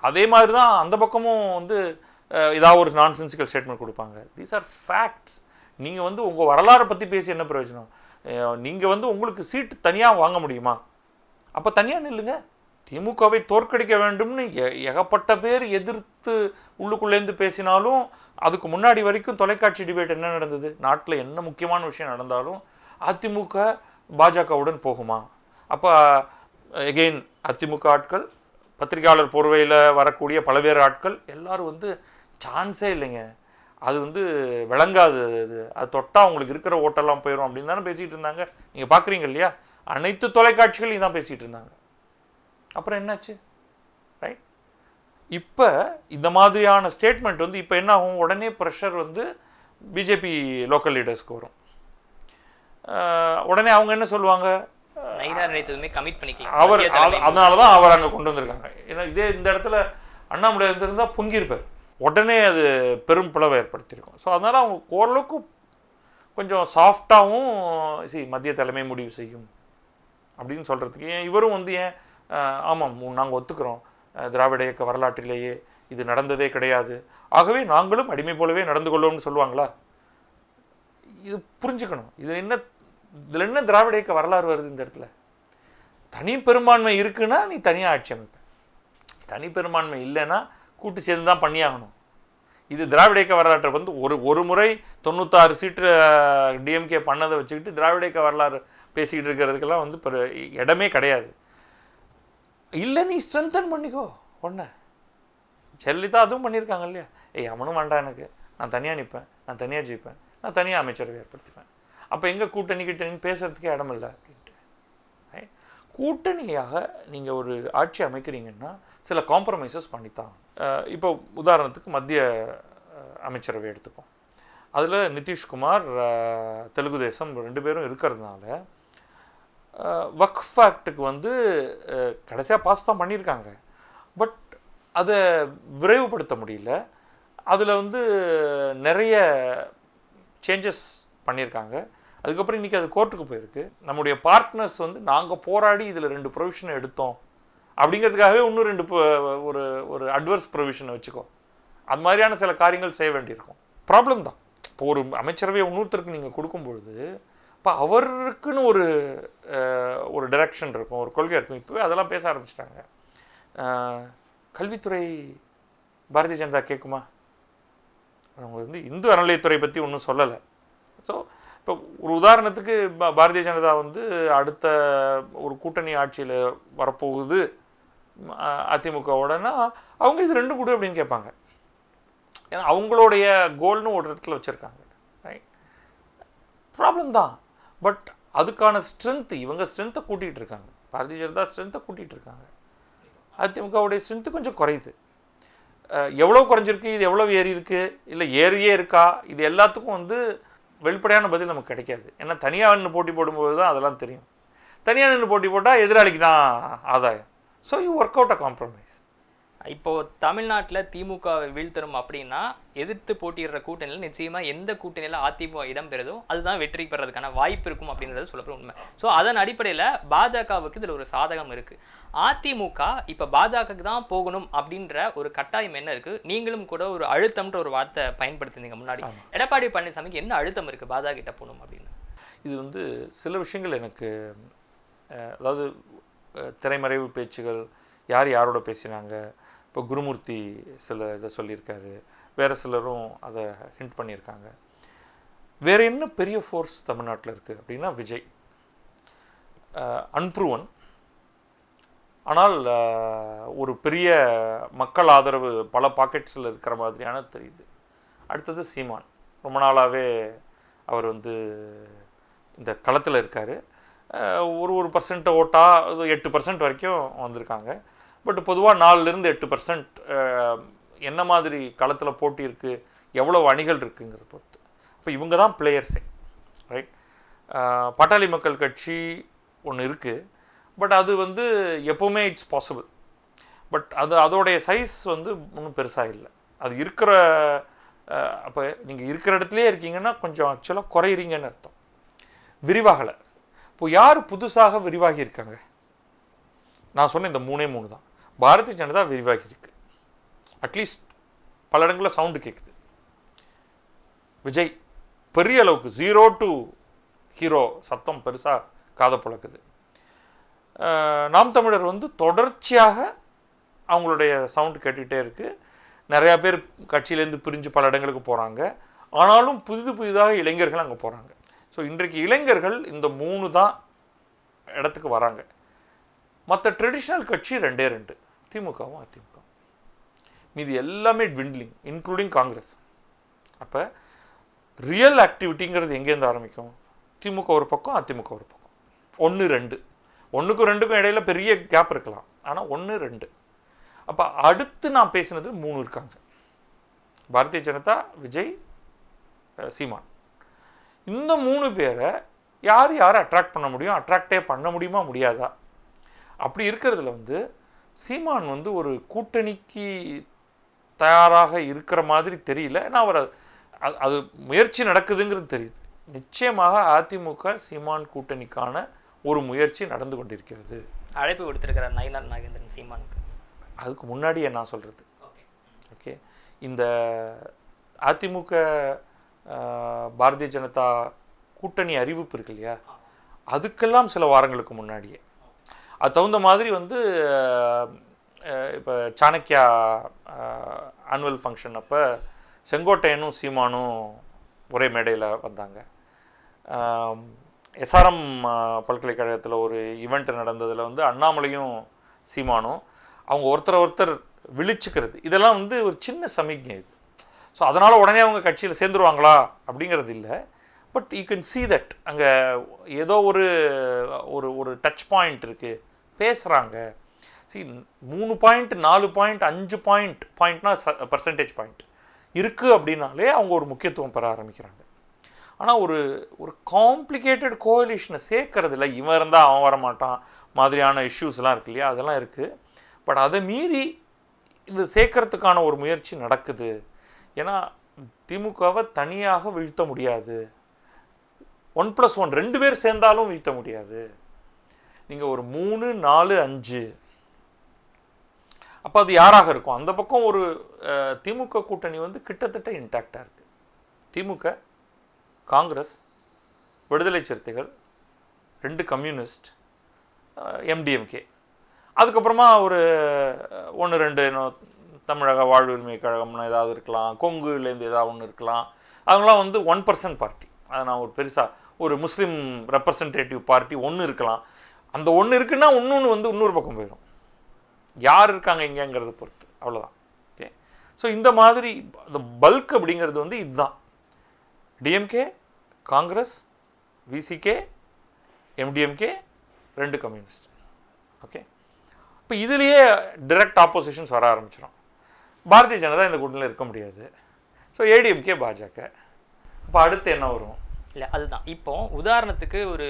அதே மாதிரி தான் அந்த பக்கமும் வந்து ஏதாவது ஒரு நான்சென்சிக்கல் ஸ்டேட்மெண்ட் கொடுப்பாங்க. These are facts. நீங்கள் வந்து உங்கள் வரலாறை பற்றி பேசி என்ன பிரயோஜனம்? நீங்கள் வந்து உங்களுக்கு சீட்டு தனியாக வாங்க முடியுமா? அப்போ தனியாக நில்லுங்க. திமுகவை தோற்கடிக்க வேண்டும்னு ஏகப்பட்ட பேர் எதிர்த்து உள்ளுக்குள்ளேருந்து பேசினாலும், அதுக்கு முன்னாடி வரைக்கும் தொலைக்காட்சி டிபேட் என்ன நடந்தது? நாட்டில் என்ன முக்கியமான விஷயம் நடந்தாலும் அதிமுக பாஜகவுடன் போகுமா? அப்போ எகெயின் அதிமுக ஆட்கள், பத்திரிகையாளர் போர்வையில் வரக்கூடிய பல்வேறு ஆட்கள் எல்லாரும் வந்து சான்ஸே இல்லைங்க, அது வந்து விளங்காது, அது தொட்டால் உங்களுக்கு இருக்கிற ஓட்டெல்லாம் போயிடும் அப்படின்னு தானே பேசிகிட்டு இருந்தாங்க. நீங்கள் பார்க்குறீங்க இல்லையா? அனைத்து தொலைக்காட்சிகளையும் தான் பேசிகிட்டு இருந்தாங்க. அப்புறம் என்னாச்சு? ரைட். இப்போ இந்த மாதிரியான ஸ்டேட்மெண்ட் வந்து இப்போ என்ன ஆகும்? உடனே ப்ரெஷர் வந்து பிஜேபி லோக்கல் லீடர்ஸ்க்கு வரும். உடனே அவங்க என்ன சொல்லுவாங்க? அவர் அதனால தான் அவர் அங்கே கொண்டு வந்திருக்காங்க. ஏன்னா இதே இந்த இடத்துல அண்ணாமலை இருந்திருந்தால் பொங்கியிருப்பார், உடனே அது பெரும் பிளவை ஏற்படுத்தியிருக்கும். ஸோ அதனால் அவங்க ஓரளவுக்கு கொஞ்சம் சாஃப்டாகவும் மத்திய தலைமை முடிவு செய்யும் அப்படின்னு சொல்கிறதுக்கு. ஏன் இவரும் வந்து ஏன் ஆமாம் நாங்கள் ஒத்துக்கிறோம், திராவிட இயக்க வரலாற்றிலேயே இது நடந்ததே கிடையாது, ஆகவே நாங்களும் அடிமை போலவே நடந்து கொள்வோம்னு சொல்லுவாங்களா? இது புரிஞ்சுக்கணும். இதில் என்ன திராவிட இயக்க வரலாறு வருது? இந்த இடத்துல தனி பெரும்பான்மை இருக்குன்னா நீ தனியாக ஆட்சி அமைப்ப, தனி பெரும்பான்மை இல்லைன்னா கூட்டு சேர்ந்து தான் பண்ணியாகணும். இது திராவிட இயக்க வரலாற்றை வந்து ஒரு முறை 96 சீட்டு டிஎம்கே பண்ணதை வச்சுக்கிட்டு திராவிட இயக்க வரலாறு பேசிக்கிட்டு இருக்கிறதுக்கெல்லாம் வந்து இடமே கிடையாது. இல்லை நீ ஸ்ட்ரென்தன் பண்ணிக்கோ. ஒன்று ஜெயலலிதா அதுவும் பண்ணியிருக்காங்க இல்லையா? அவனும் வேண்டாம், எனக்கு நான் தனியாக நிற்பேன், நான் தனியாக ஜெயிப்பேன், நான் தனியாக அமைச்சரவை ஏற்படுத்திப்பேன். அப்போ எங்கே கூட்டணின்னு பேசுகிறதுக்கே இடமில்லை அப்படின்ட்டு. கூட்டணியாக நீங்கள் ஒரு ஆட்சி அமைக்கிறீங்கன்னா சில காம்ப்ரமைசஸ் பண்ணித்தான். இப்போ உதாரணத்துக்கு மத்திய அமைச்சரவை எடுத்துப்போம். அதில் நிதிஷ்குமார் தெலுங்கு தேசம் 2 பேரும் இருக்கிறதுனால வக்ஃப் ஆக்டுக்கு வந்து கடைசியாக பாஸ் தான் பண்ணியிருக்காங்க. பட் அதை விரைவுபடுத்த முடியல. அதில் வந்து நிறைய சேஞ்சஸ் பண்ணியிருக்காங்க. அதுக்கப்புறம் இன்றைக்கி அது கோர்ட்டுக்கு போயிருக்கு. நம்முடைய பார்ட்னர்ஸ் வந்து நாங்கள் போராடி இதில் 2 ப்ரொவிஷனை எடுத்தோம் அப்படிங்கிறதுக்காகவே இன்னும் 2 ஒரு அட்வர்ஸ் ப்ரொவிஷனை வச்சுக்கோ, அது மாதிரியான சில காரியங்கள் செய்ய வேண்டியிருக்கும். ப்ராப்ளம் தான். இப்போ ஒரு அமைச்சரவையை இன்னொருத்தருக்கு நீங்கள் கொடுக்கும்பொழுது இப்போ அவருக்குன்னு ஒரு டைரக்ஷன் இருக்கும், ஒரு கொள்கை இருக்கும். இப்போவே அதெல்லாம் பேச ஆரம்பிச்சிட்டாங்க. கல்வித்துறை பாரதிய ஜனதா கேட்குமா? அவங்க வந்து இந்து அறநிலையத்துறை பற்றி ஒன்றும் சொல்லலை. ஸோ இப்போ ஒரு உதாரணத்துக்கு பாரதிய ஜனதா வந்து அடுத்த ஒரு கூட்டணி ஆட்சியில் வரப்போகுது அதிமுகவோடனா அவங்க இது 2 கொடு அப்படின்னு கேட்பாங்க. ஏன்னா அவங்களுடைய கோல்னு ஒரு இடத்துல வச்சுருக்காங்க. ரைட், ப்ராப்ளம் தான். பட் அதுக்கான ஸ்ட்ரென்த்து இவங்க ஸ்ட்ரென்த்தை கூட்டிகிட்டு இருக்காங்க. பாரதிய ஜனதா ஸ்ட்ரென்த்தை கூட்டிகிட்டு இருக்காங்க. அதிமுகவுடைய ஸ்ட்ரென்த்து கொஞ்சம் குறையுது. எவ்வளோ குறைஞ்சிருக்கு, இது எவ்வளோ ஏறி இருக்குது, இல்லை ஏறியே இருக்கா, இது எல்லாத்துக்கும் வந்து வெளிப்படையான பதில் நமக்கு கிடைக்காது. ஏன்னா தனியாக நின்று போட்டி போடும்போது தான் அதெல்லாம் தெரியும். தனியாக நின்று போட்டி போட்டால் எதிராளிக்கு தான் ஆதாயம். So you work out a compromise. இப்போது தமிழ்நாட்டில் திமுகவை வீழ்த்தணும் அப்படின்னா எதிர்த்து போட்டியிடுற கூட்டணியில் நிச்சயமாக எந்த கூட்டணியில் அதிமுக இடம்பெறுதோ அதுதான் வெற்றி பெறதுக்கான வாய்ப்பு இருக்கும் அப்படின்றது சொல்லப்படும் உண்மை. ஸோ அதன் அடிப்படையில் பாஜகவுக்கு இதில் ஒரு சாதகம் இருக்குது. அதிமுக இப்போ பாஜகவுக்கு தான் போகணும் அப்படின்ற ஒரு கட்டாயம் என்ன இருக்குது? நீங்களும் கூட ஒரு அழுத்தம்ன்ற ஒரு வார்த்தை பயன்படுத்தினீங்க முன்னாடி. எடப்பாடி பழனிசாமிக்கு என்ன அழுத்தம் இருக்குது பாஜக கிட்ட போகணும் அப்படின்னு? இது வந்து சில விஷயங்கள் எனக்கு, அதாவது திரைமறைவு பேச்சுகள், யார் யாரோட பேசினாங்க. இப்போ குருமூர்த்தி சில இதை சொல்லியிருக்காரு, வேறு சிலரும் அதை ஹிண்ட் பண்ணியிருக்காங்க. வேறு என்ன பெரிய ஃபோர்ஸ் தமிழ்நாட்டில் இருக்குது அப்படின்னா விஜய். அன்ப்ரூவன், ஆனால் ஒரு பெரிய மக்கள் ஆதரவு பல பாக்கெட்ஸில் இருக்கிற மாதிரியான தெரியுது. அடுத்தது சீமான். ரொம்ப நாளாகவே அவர் வந்து இந்த களத்தில் இருக்கார். ஒரு பர்சன்ட் ஓட்டாக 8% வரைக்கும் வந்திருக்காங்க. பட் பொதுவாக 4-8% என்ன மாதிரி களத்தில் போட்டி இருக்குது, எவ்வளோ அணிகள் இருக்குங்கிறத பொறுத்து. இப்போ இவங்க தான் பிளேயர்ஸே. ரைட், பாட்டாளி மக்கள் கட்சி ஒன்று இருக்குது. பட் அது வந்து எப்போவுமே இட்ஸ் பாசிபிள். பட் அதோடைய சைஸ் வந்து ஒன்றும் பெருசாக இல்லை. அது இருக்கிற அப்போ நீங்கள் இருக்கிற இடத்துலையே இருக்கீங்கன்னா கொஞ்சம் ஆக்சுவலாக குறையிறீங்கன்னு அர்த்தம். விரிவாகலை. இப்போ யார் புதுசாக விரிவாகி இருக்காங்க? நான் சொன்ன இந்த 3 தான். பாரதிய ஜனதா விரிவாகி இருக்கு. அட்லீஸ்ட் பல இடங்களில் சவுண்டு கேட்குது. விஜய் பெரிய அளவுக்கு 0 to ஹீரோ சத்தம் பெருசாக காதை புழக்குது. நாம் தமிழர் வந்து தொடர்ச்சியாக அவங்களுடைய சவுண்டு கேட்டுக்கிட்டே இருக்குது. நிறையா பேர் கட்சியிலேருந்து பிரிஞ்சு பல இடங்களுக்கு போகிறாங்க. ஆனாலும் புதிதாக இளைஞர்கள் அங்கே போகிறாங்க. ஸோ இன்றைக்கு இளைஞர்கள் இந்த 3 தான் இடத்துக்கு வராங்க. மற்ற ட்ரெடிஷ்னல் கட்சி 2 திமுகவும் அதிமுக. மீது எல்லாமே ட்விண்ட்லிங், இன்க்ளூடிங் காங்கிரஸ். அப்போ ரியல் ஆக்டிவிட்டிங்கிறது எங்கேருந்து ஆரம்பிக்கும்? திமுக ஒரு பக்கம், அதிமுக ஒரு பக்கம். 1-2, 1க்கும் 2க்கும் இடையில பெரிய கேப் இருக்கலாம். ஆனால் 1-2. அப்போ அடுத்து நான் பேசினது 3 இருக்காங்க. பாரதிய ஜனதா, விஜய், சீமான். இந்த 3 பேரை யார் அட்ராக்ட் பண்ண முடியும், அட்ராக்டே பண்ண முடியுமா முடியாதா? அப்படி இருக்கிறதுல வந்து சீமான் வந்து ஒரு கூட்டணிக்கு தயாராக இருக்கிற மாதிரி தெரியல. ஏன்னா அவர் அது முயற்சி நடக்குதுங்கிறது தெரியுது. நிச்சயமாக அதிமுக சீமான் கூட்டணிக்கான ஒரு முயற்சி நடந்து கொண்டிருக்கிறது. அழைப்பு கொடுத்திருக்கிறார் நயினார் நாகேந்திரன் சீமானுக்கு. அதுக்கு முன்னாடியே நான் சொல்கிறது, ஓகே, இந்த அதிமுக பாரதிய ஜனதா கூட்டணி அறிவிப்பு இருக்கு இல்லையா, அதுக்கெல்லாம் சில வாரங்களுக்கு முன்னாடியே அது தகுந்த மாதிரி வந்து இப்போ சாணக்கியா ஆனுவல் ஃபங்க்ஷன் அப்போ செங்கோட்டையனும் சீமானும் ஒரே மேடையில் வந்தாங்க. எஸ்ஆர்எம் பல்கலைக்கழகத்தில் ஒரு ஈவெண்ட் நடந்ததில் வந்து அண்ணாமலையும் சீமானும் அவங்க ஒருத்தர் விழிச்சுக்கிறது, இதெல்லாம் வந்து ஒரு சின்ன சமிக்ஞை இது. ஸோ அதனால் உடனே அவங்க கட்சியில் சேர்ந்துருவாங்களா அப்படிங்கிறது இல்லை. But you can see that அங்கே ஏதோ ஒரு டச் பாயிண்ட் இருக்குது, பேசுகிறாங்க. $3 4 5 பாயிண்ட்னா பர்சன்டேஜ் பாயிண்ட் இருக்குது அப்படின்னாலே அவங்க ஒரு முக்கியத்துவம் பெற ஆரம்பிக்கிறாங்க. ஆனால் ஒரு ஒரு காம்ப்ளிகேட்டட் கோலிஷனை சேர்க்கறது இல்லை. இவன் இருந்தால் அவன் வரமாட்டான் மாதிரியான இஷ்யூஸ்லாம் இருக்கு இல்லையா, அதெல்லாம் இருக்குது. பட் அதை மீறி இது சேர்க்கறதுக்கான ஒரு முயற்சி நடக்குது. ஏன்னா திமுகவை தனியாக வீழ்த்த முடியாது. 1+1 2 பேர் சேர்ந்தாலும் வீழ்த்த முடியாது. நீங்கள் ஒரு 3, 4, 5 அப்போ அது யாராக இருக்கும்? அந்த பக்கம் ஒரு திமுக கூட்டணி வந்து கிட்டத்தட்ட இன்டாக்டாக இருக்குது. திமுக, காங்கிரஸ், விடுதலை சிறுத்தைகள், 2 கம்யூனிஸ்ட், MDMK, அதுக்கப்புறமா ஒரு 1-2 தமிழக வாழ்வுரிமை கழகம்னு ஏதாவது இருக்கலாம், கொங்குலேருந்து ஏதாவது ஒன்று இருக்கலாம். அவங்களாம் வந்து 1% பார்ட்டி. அதை நான் ஒரு பெருசாக ஒரு முஸ்லீம் ரெப்ரசன்டேட்டிவ் பார்ட்டி ஒன்று இருக்கலாம். அந்த ஒன்று இருக்குன்னா இன்னொன்று வந்து இன்னொரு பக்கம் போயிடும். யார் இருக்காங்க இங்கேங்கிறத பொறுத்து, அவ்வளோதான். ஓகே, ஸோ இந்த மாதிரி அந்த பல்க் அப்படிங்கிறது வந்து இதுதான். DMK, Congress, VCK, MDMK, 2 communist. Okay, இப்போ இதுலேயே டைரக்ட் ஆப்போசிஷன்ஸ் வர ஆரம்பிச்சிடும். பாரதிய ஜனதா இந்த கூட்டணியில் இருக்க முடியாது. ஸோ ADMK, பாஜக. இப்போ அடுத்து என்ன வரும்? இல்லை, அதுதான் இப்போ உதாரணத்துக்கு ஒரு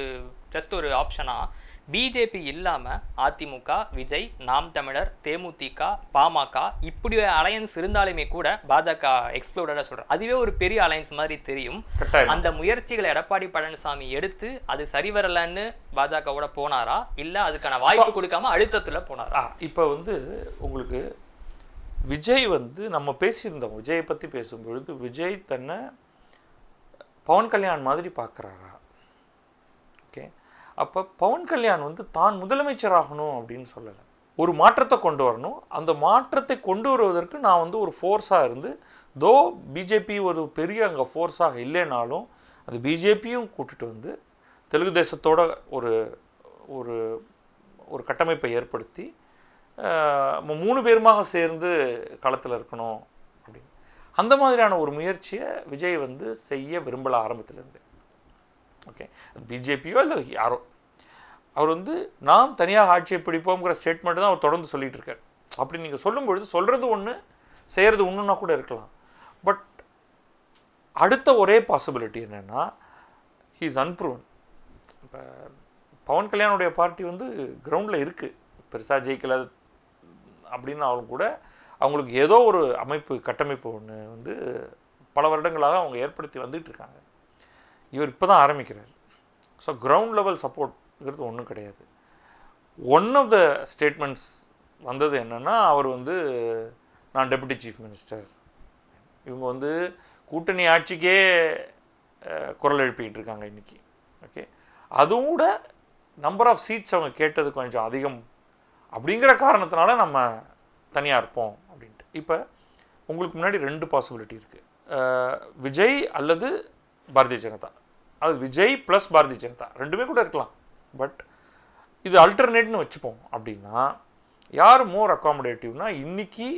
ஜஸ்ட் ஒரு ஆப்ஷனாக பிஜேபி இல்லாமல் அதிமுக, விஜய், நாம் தமிழர், தேமுதிக, பாமக இப்படி அலையன்ஸ் இருந்தாலுமே கூட பாஜக எக்ஸ்க்ளூடடாக சொல்கிறேன். அதுவே ஒரு பெரிய அலையன்ஸ் மாதிரி தெரியும். அந்த முயற்சிகளை எடப்பாடி பழனிசாமி எடுத்து அது சரி வரலன்னு பாஜகவோட போனாரா, இல்லை அதுக்கான வாய்ப்பு கொடுக்காம அழுத்தத்தில் போனாரா? இப்போ வந்து உங்களுக்கு விஜய் வந்து நம்ம பேசியிருந்தோம், விஜயை பற்றி பேசும்பொழுது விஜய் தன்னை பவன் கல்யாண் மாதிரி பார்க்குறாரா? ஓகே, அப்போ பவன் கல்யாண் வந்து தான் முதலமைச்சராகணும் அப்படின்னு சொல்லலை, ஒரு மாற்றத்தை கொண்டு வரணும். அந்த மாற்றத்தை கொண்டு வருவதற்கு நான் வந்து ஒரு ஃபோர்ஸாக இருந்து, தோ பிஜேபி ஒரு பெரிய அங்கே ஃபோர்ஸாக இல்லைனாலும் அது பிஜேபியும் கூட்டிகிட்டு வந்து தெலுங்கு தேசத்தோட ஒரு ஒரு ஒரு கட்டமைப்பை ஏற்படுத்தி 3 பேருமாக சேர்ந்து களத்தில் இருக்கணும் அப்படின்னு அந்த மாதிரியான ஒரு முயற்சியை விஜய் வந்து செய்ய விரும்பல ஆரம்பத்திலேருந்து. ஓகே, பிஜேபியோ இல்லை யாரோ, அவர் வந்து நாம் தனியாக ஆட்சியை பிடிப்போங்கிற ஸ்டேட்மெண்ட் தான் அவர் தொடர்ந்து சொல்லிகிட்டு இருக்கார். அப்படி நீங்கள் சொல்லும்பொழுது சொல்கிறது ஒன்று, செய்கிறது ஒன்றுனா கூட இருக்கலாம். பட் அடுத்த ஒரே பாசிபிலிட்டி என்னென்னா, ஹீ இஸ் அன்ப்ரூவன். இப்போ பவன் கல்யாணுடைய பார்ட்டி வந்து கிரவுண்டில் இருக்குது, பெருசாக ஜெயிக்கல அப்படின்னாலும் கூட அவங்களுக்கு ஏதோ ஒரு அமைப்பு கட்டமைப்பு ஒன்று வந்து பல வருடங்களாக அவங்க ஏற்படுத்தி வந்துட்டு இருக்காங்க. இவர் இப்போ தான் ஆரம்பிக்கிறார். ஸோ கிரவுண்ட் லெவல் சப்போர்ட்ங்கிறது ஒன்றும் கிடையாது. ஒன் ஆஃப் த ஸ்டேட்மெண்ட்ஸ் வந்தது என்னென்னா, அவர் வந்து நான் டெபுட்டி சீஃப் மினிஸ்டர், இவங்க வந்து கூட்டணி ஆட்சிக்கே குரல் எழுப்பிக்கிட்டு இருக்காங்க இன்றைக்கி. ஓகே, அதுவும் கூட நம்பர் ஆஃப் சீட்ஸ் அவங்க கேட்டது கொஞ்சம் அதிகம் அப்படிங்கிற காரணத்தினால நம்ம தனியாக இருப்போம் அப்படின்ட்டு. இப்போ உங்களுக்கு முன்னாடி 2 பாசிபிலிட்டி இருக்குது, விஜய் அல்லது பாரதிய ஜனதா. அது விஜய் ப்ளஸ் பாரதிய ஜனதா 2மே கூட இருக்கலாம். பட் இது அல்டர்னேட்னு வச்சுப்போம். அப்படின்னா யார் மோர் அக்காமடேட்டிவ்னா, இன்றைக்கி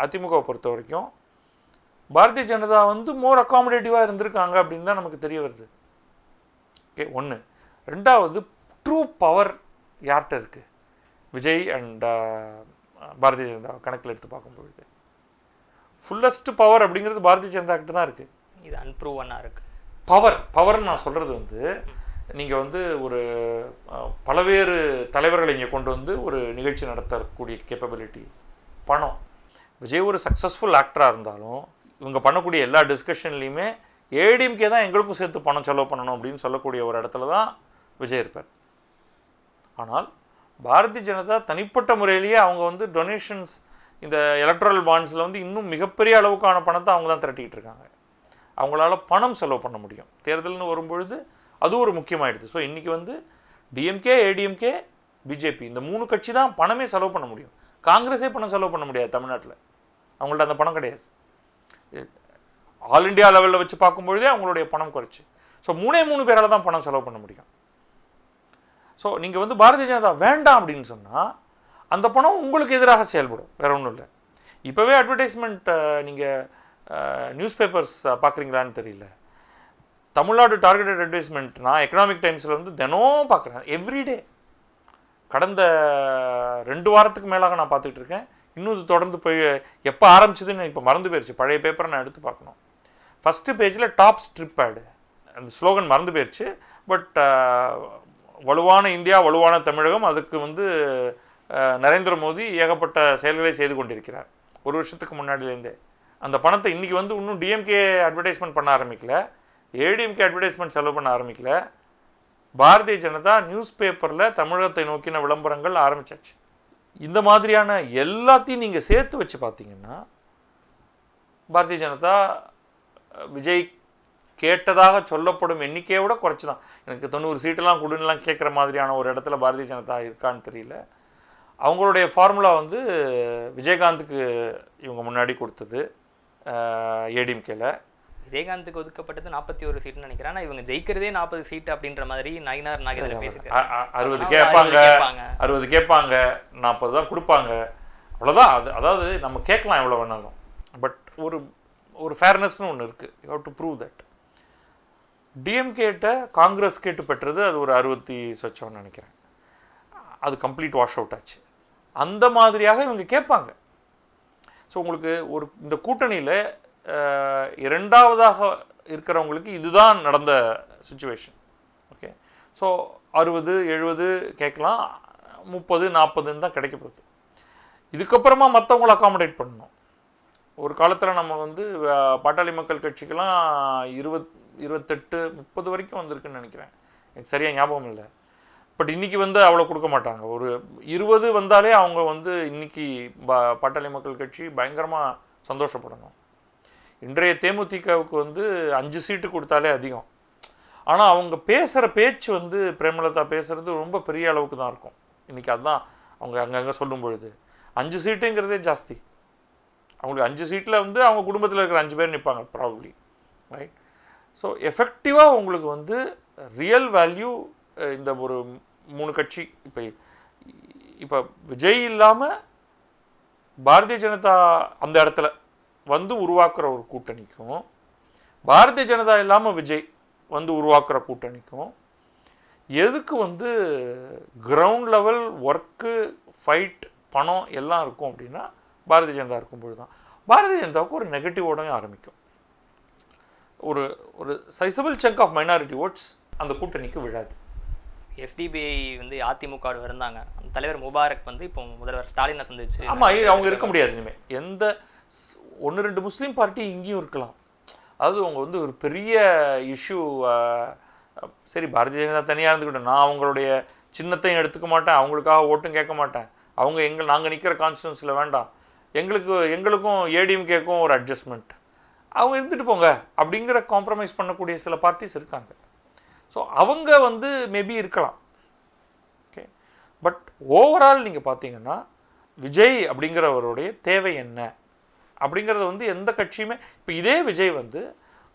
அதிமுகவை பொறுத்த வரைக்கும் பாரதிய ஜனதா வந்து மோர் அக்காமடேட்டிவாக இருந்திருக்காங்க அப்படின்னு தான் நமக்கு தெரிய வருது. ஓகே, ஒன்று. ரெண்டாவது, ட்ரூ பவர் யார்கிட்ட இருக்குது? விஜய் அண்ட் பாரதிய ஜனதா கணக்கில் எடுத்து பார்க்கும்பொழுது ஃபுல்லஸ்ட் பவர் அப்படிங்கிறது பாரதிய ஜனதா கிட்ட தான் இருக்குது. இது அன்ப்ரூவனாக இருக்குது. பவர்னு நான் சொல்கிறது வந்து, நீங்கள் வந்து ஒரு பலவேறு தலைவர்களை இங்கே கொண்டு வந்து ஒரு நிகழ்ச்சி நடத்தக்கூடிய கேப்பபிலிட்டி, பணம். விஜய் ஒரு சக்ஸஸ்ஃபுல் ஆக்டராக இருந்தாலும் இவங்க பண்ணக்கூடிய எல்லா டிஸ்கஷன்லேயுமே ADMK தான் எங்களுக்கும் சேர்த்து பணம் செலவு பண்ணணும் அப்படின்னு சொல்லக்கூடிய ஒரு இடத்துல தான் விஜய் இருப்பார். ஆனால் பாரதிய ஜனதா தனிப்பட்ட முறையிலேயே அவங்க வந்து டொனேஷன்ஸ், இந்த எலக்ட்ரல் பாண்ட்ஸில் வந்து இன்னும் மிகப்பெரிய அளவுக்கான பணத்தை அவங்க தான் திரட்டிக்கிட்டு இருக்காங்க. அவங்களால பணம் செலவு பண்ண முடியும். தேர்தல்னு வரும்பொழுது அது ஒரு முக்கியமாகிடுது. ஸோ இன்றைக்கி வந்து DMK, ADMK, பிஜேபி இந்த 3 கட்சி தான் பணமே செலவு பண்ண முடியும். காங்கிரஸே பணம் செலவு பண்ண முடியாது தமிழ்நாட்டில், அவங்கள்ட்ட அந்த பணம் கிடையாது. ஆல் இண்டியா லெவலில் வச்சு பார்க்கும்பொழுதே அவங்களுடைய பணம் குறைச்சி. ஸோ 3 பேரால் தான் பணம் செலவு பண்ண முடியும். ஸோ நீங்கள் வந்து பாரதிய ஜனதா வேண்டாம் அப்படின்னு சொன்னால் அந்த பணம் உங்களுக்கு எதிராக செயல்படும், வேறு ஒன்றும் இல்லை. இப்போவே அட்வர்டைஸ்மெண்ட் நீங்கள் நியூஸ் பேப்பர்ஸ் பார்க்குறீங்களான்னு தெரியல, தமிழ்நாடு டார்கெட்டட் அட்வர்டைஸ்மெண்ட் நான் எக்கனாமிக் டைம்ஸில் வந்து தினம் பார்க்குறேன், எவ்ரிடே. கடந்த 2 வாரத்துக்கு மேலாக நான் பார்த்துக்கிட்டு இருக்கேன். இன்னும் இது தொடர்ந்து போய் எப்போ ஆரம்பிச்சதுன்னு இப்போ மறந்து போயிடுச்சு. பழைய பேப்பரை நான் எடுத்து பார்க்கணும். ஃபஸ்ட்டு பேஜில் டாப் ஸ்ட்ரிப் ஆடு, அந்த ஸ்லோகன் மறந்து போயிடுச்சு. பட் வலுவான இந்தியா வலுவான தமிழகம், அதுக்கு வந்து நரேந்திர மோடி ஏகப்பட்ட செயல்களை செய்து கொண்டிருக்கிறார் 1 வருஷத்துக்கு முன்னாடியிலேருந்தே. அந்த பணத்தை இன்றைக்கி வந்து இன்னும் டிஎம்கே அட்வர்டைஸ்மெண்ட் பண்ண ஆரம்பிக்கல, ஏடிஎம்கே அட்வர்டைஸ்மெண்ட் செலவு பண்ண ஆரம்பிக்கல. பாரதிய ஜனதா நியூஸ் பேப்பரில் தமிழகத்தை நோக்கின விளம்பரங்கள் ஆரம்பிச்சாச்சு. இந்த மாதிரியான எல்லாத்தையும் நீங்கள் சேர்த்து வச்சு பார்த்தீங்கன்னா பாரதிய ஜனதா விஜய் கேட்டதாக சொல்லப்படும் எண்ணிக்கையை விட குறைச்சி தான். எனக்கு 90 சீட்டெல்லாம் கொடுன்னெலாம் கேட்குற மாதிரியான ஒரு இடத்துல பாரதிய ஜனதா இருக்கான்னு தெரியல. அவங்களுடைய ஃபார்முலா வந்து விஜயகாந்துக்கு இவங்க முன்னாடி கொடுத்தது ஏடிஎம்கேல. விஜயகாந்துக்கு ஒதுக்கப்பட்டது 41 சீட்டுன்னு நினைக்கிறேன். ஆனால் இவங்க ஜெயிக்கிறதே 40 சீட்டு அப்படின்ற மாதிரி நயினார் நாகேந்திரன் பேசியிருக்காங்க. 60 கேட்பாங்க, 60 கேட்பாங்க, 40 தான் கொடுப்பாங்க, அவ்வளோதான். அதாவது நம்ம கேட்கலாம் எவ்வளோ வேணாலும். பட் ஒரு ஃபேர்னஸ்னு ஒன்று இருக்குது. You have to prove that. டிஎம்கேட்ட காங்கிரஸ் கேட்டு பெற்றது அது ஒரு 60 சொச்சம்னு நினைக்கிறேன். அது கம்ப்ளீட் வாஷ் அவுட் ஆச்சு. அந்த மாதிரியாக இவங்க கேட்பாங்க. ஸோ உங்களுக்கு இந்த கூட்டணியில் இரண்டாவதாக இருக்கிறவங்களுக்கு இதுதான் நடந்த சுச்சுவேஷன். ஓகே, ஸோ 60 70 கேட்கலாம், 30 40 தான் கிடைக்க போகுது. இதுக்கப்புறமா மற்றவங்கள அகாமடேட் பண்ணணும். ஒரு காலத்தில் நம்ம வந்து பாட்டாளி மக்கள் கட்சிக்கெல்லாம் 28 30 வரைக்கும் வந்திருக்குன்னு நினைக்கிறேன், எனக்கு சரியாக ஞாபகம் இல்லை. பட் இன்றைக்கி வந்து அவ்வளோ கொடுக்க மாட்டாங்க. ஒரு 20 வந்தாலே அவங்க வந்து இன்றைக்கி பாட்டாளி மக்கள் கட்சி பயங்கரமாக சந்தோஷப்படணும். இன்றைய தேமுதிகவுக்கு வந்து 5 சீட்டு கொடுத்தாலே அதிகம். ஆனால் அவங்க பேசுகிற பேச்சு வந்து பிரேமலதா பேசுகிறது ரொம்ப பெரிய அளவுக்கு தான் இருக்கும். இன்றைக்கி அதுதான் அவங்க அங்கங்கே சொல்லும் பொழுது 5 சீட்டுங்கிறதே ஜாஸ்தி. அவங்களுக்கு 5 சீட்டில் வந்து அவங்க குடும்பத்தில் இருக்கிற 5 பேர் நிற்பாங்க ப்ராபப்ளி, ரைட்? ஸோ எஃபெக்டிவாக உங்களுக்கு வந்து ரியல் வேல்யூ இந்த ஒரு 3 கட்சி இப்போ விஜய் இல்லாமல் பாரதிய ஜனதா அந்த இடத்துல வந்து உருவாக்குற ஒரு கூட்டணிக்கும், பாரதிய ஜனதா இல்லாமல் விஜய் வந்து உருவாக்குற கூட்டணிக்கும் எதுக்கு வந்து கிரவுண்ட் லெவல் ஒர்க்கு, ஃபைட், பணம் எல்லாம் இருக்கும் அப்படின்னா பாரதிய ஜனதா இருக்கும்பொழுது தான். பாரதிய ஜனதாவுக்கு ஒரு நெகட்டிவோடையும் ஆரம்பிக்கும். ஒரு sizeable chunk of minority votes அந்த கூட்டணிக்கு விழாது. எஸ்டிபிஐ வந்து அதிமுக இருந்தாங்க, அந்த தலைவர் முபாரக் வந்து இப்போ முதல்வர் ஸ்டாலினை சந்திச்சு. ஆமாம், அவங்க இருக்க முடியாது இனிமேல். எந்த 1-2 முஸ்லீம் பார்ட்டி இங்கேயும் இருக்கலாம். அதாவது அவங்க வந்து ஒரு பெரிய இஷ்யூ. சரி, பாரதிய ஜனதா தனியாக இருந்துக்கிட்டோம், நான் அவங்களுடைய சின்னத்தையும் எடுத்துக்க மாட்டேன், அவங்களுக்காக ஓட்டும் கேட்க மாட்டேன், அவங்க நாங்கள் நிற்கிற கான்ஸ்டியூன்சியில் வேண்டாம், எங்களுக்கும் ஏடிஎம்கேக்கும் ஒரு அட்ஜஸ்ட்மெண்ட், அவங்க இருந்துட்டு போங்க அப்படிங்கிற காம்ப்ரமைஸ் பண்ணக்கூடிய சில பார்ட்டிஸ் இருக்காங்க. ஸோ அவங்க வந்து மேபி இருக்கலாம். ஓகே, பட் ஓவரால் நீங்கள் பார்த்தீங்கன்னா விஜய் அப்படிங்கிறவருடைய தேவை என்ன அப்படிங்கிறத வந்து எந்த கட்சியுமே, இப்போ இதே விஜய் வந்து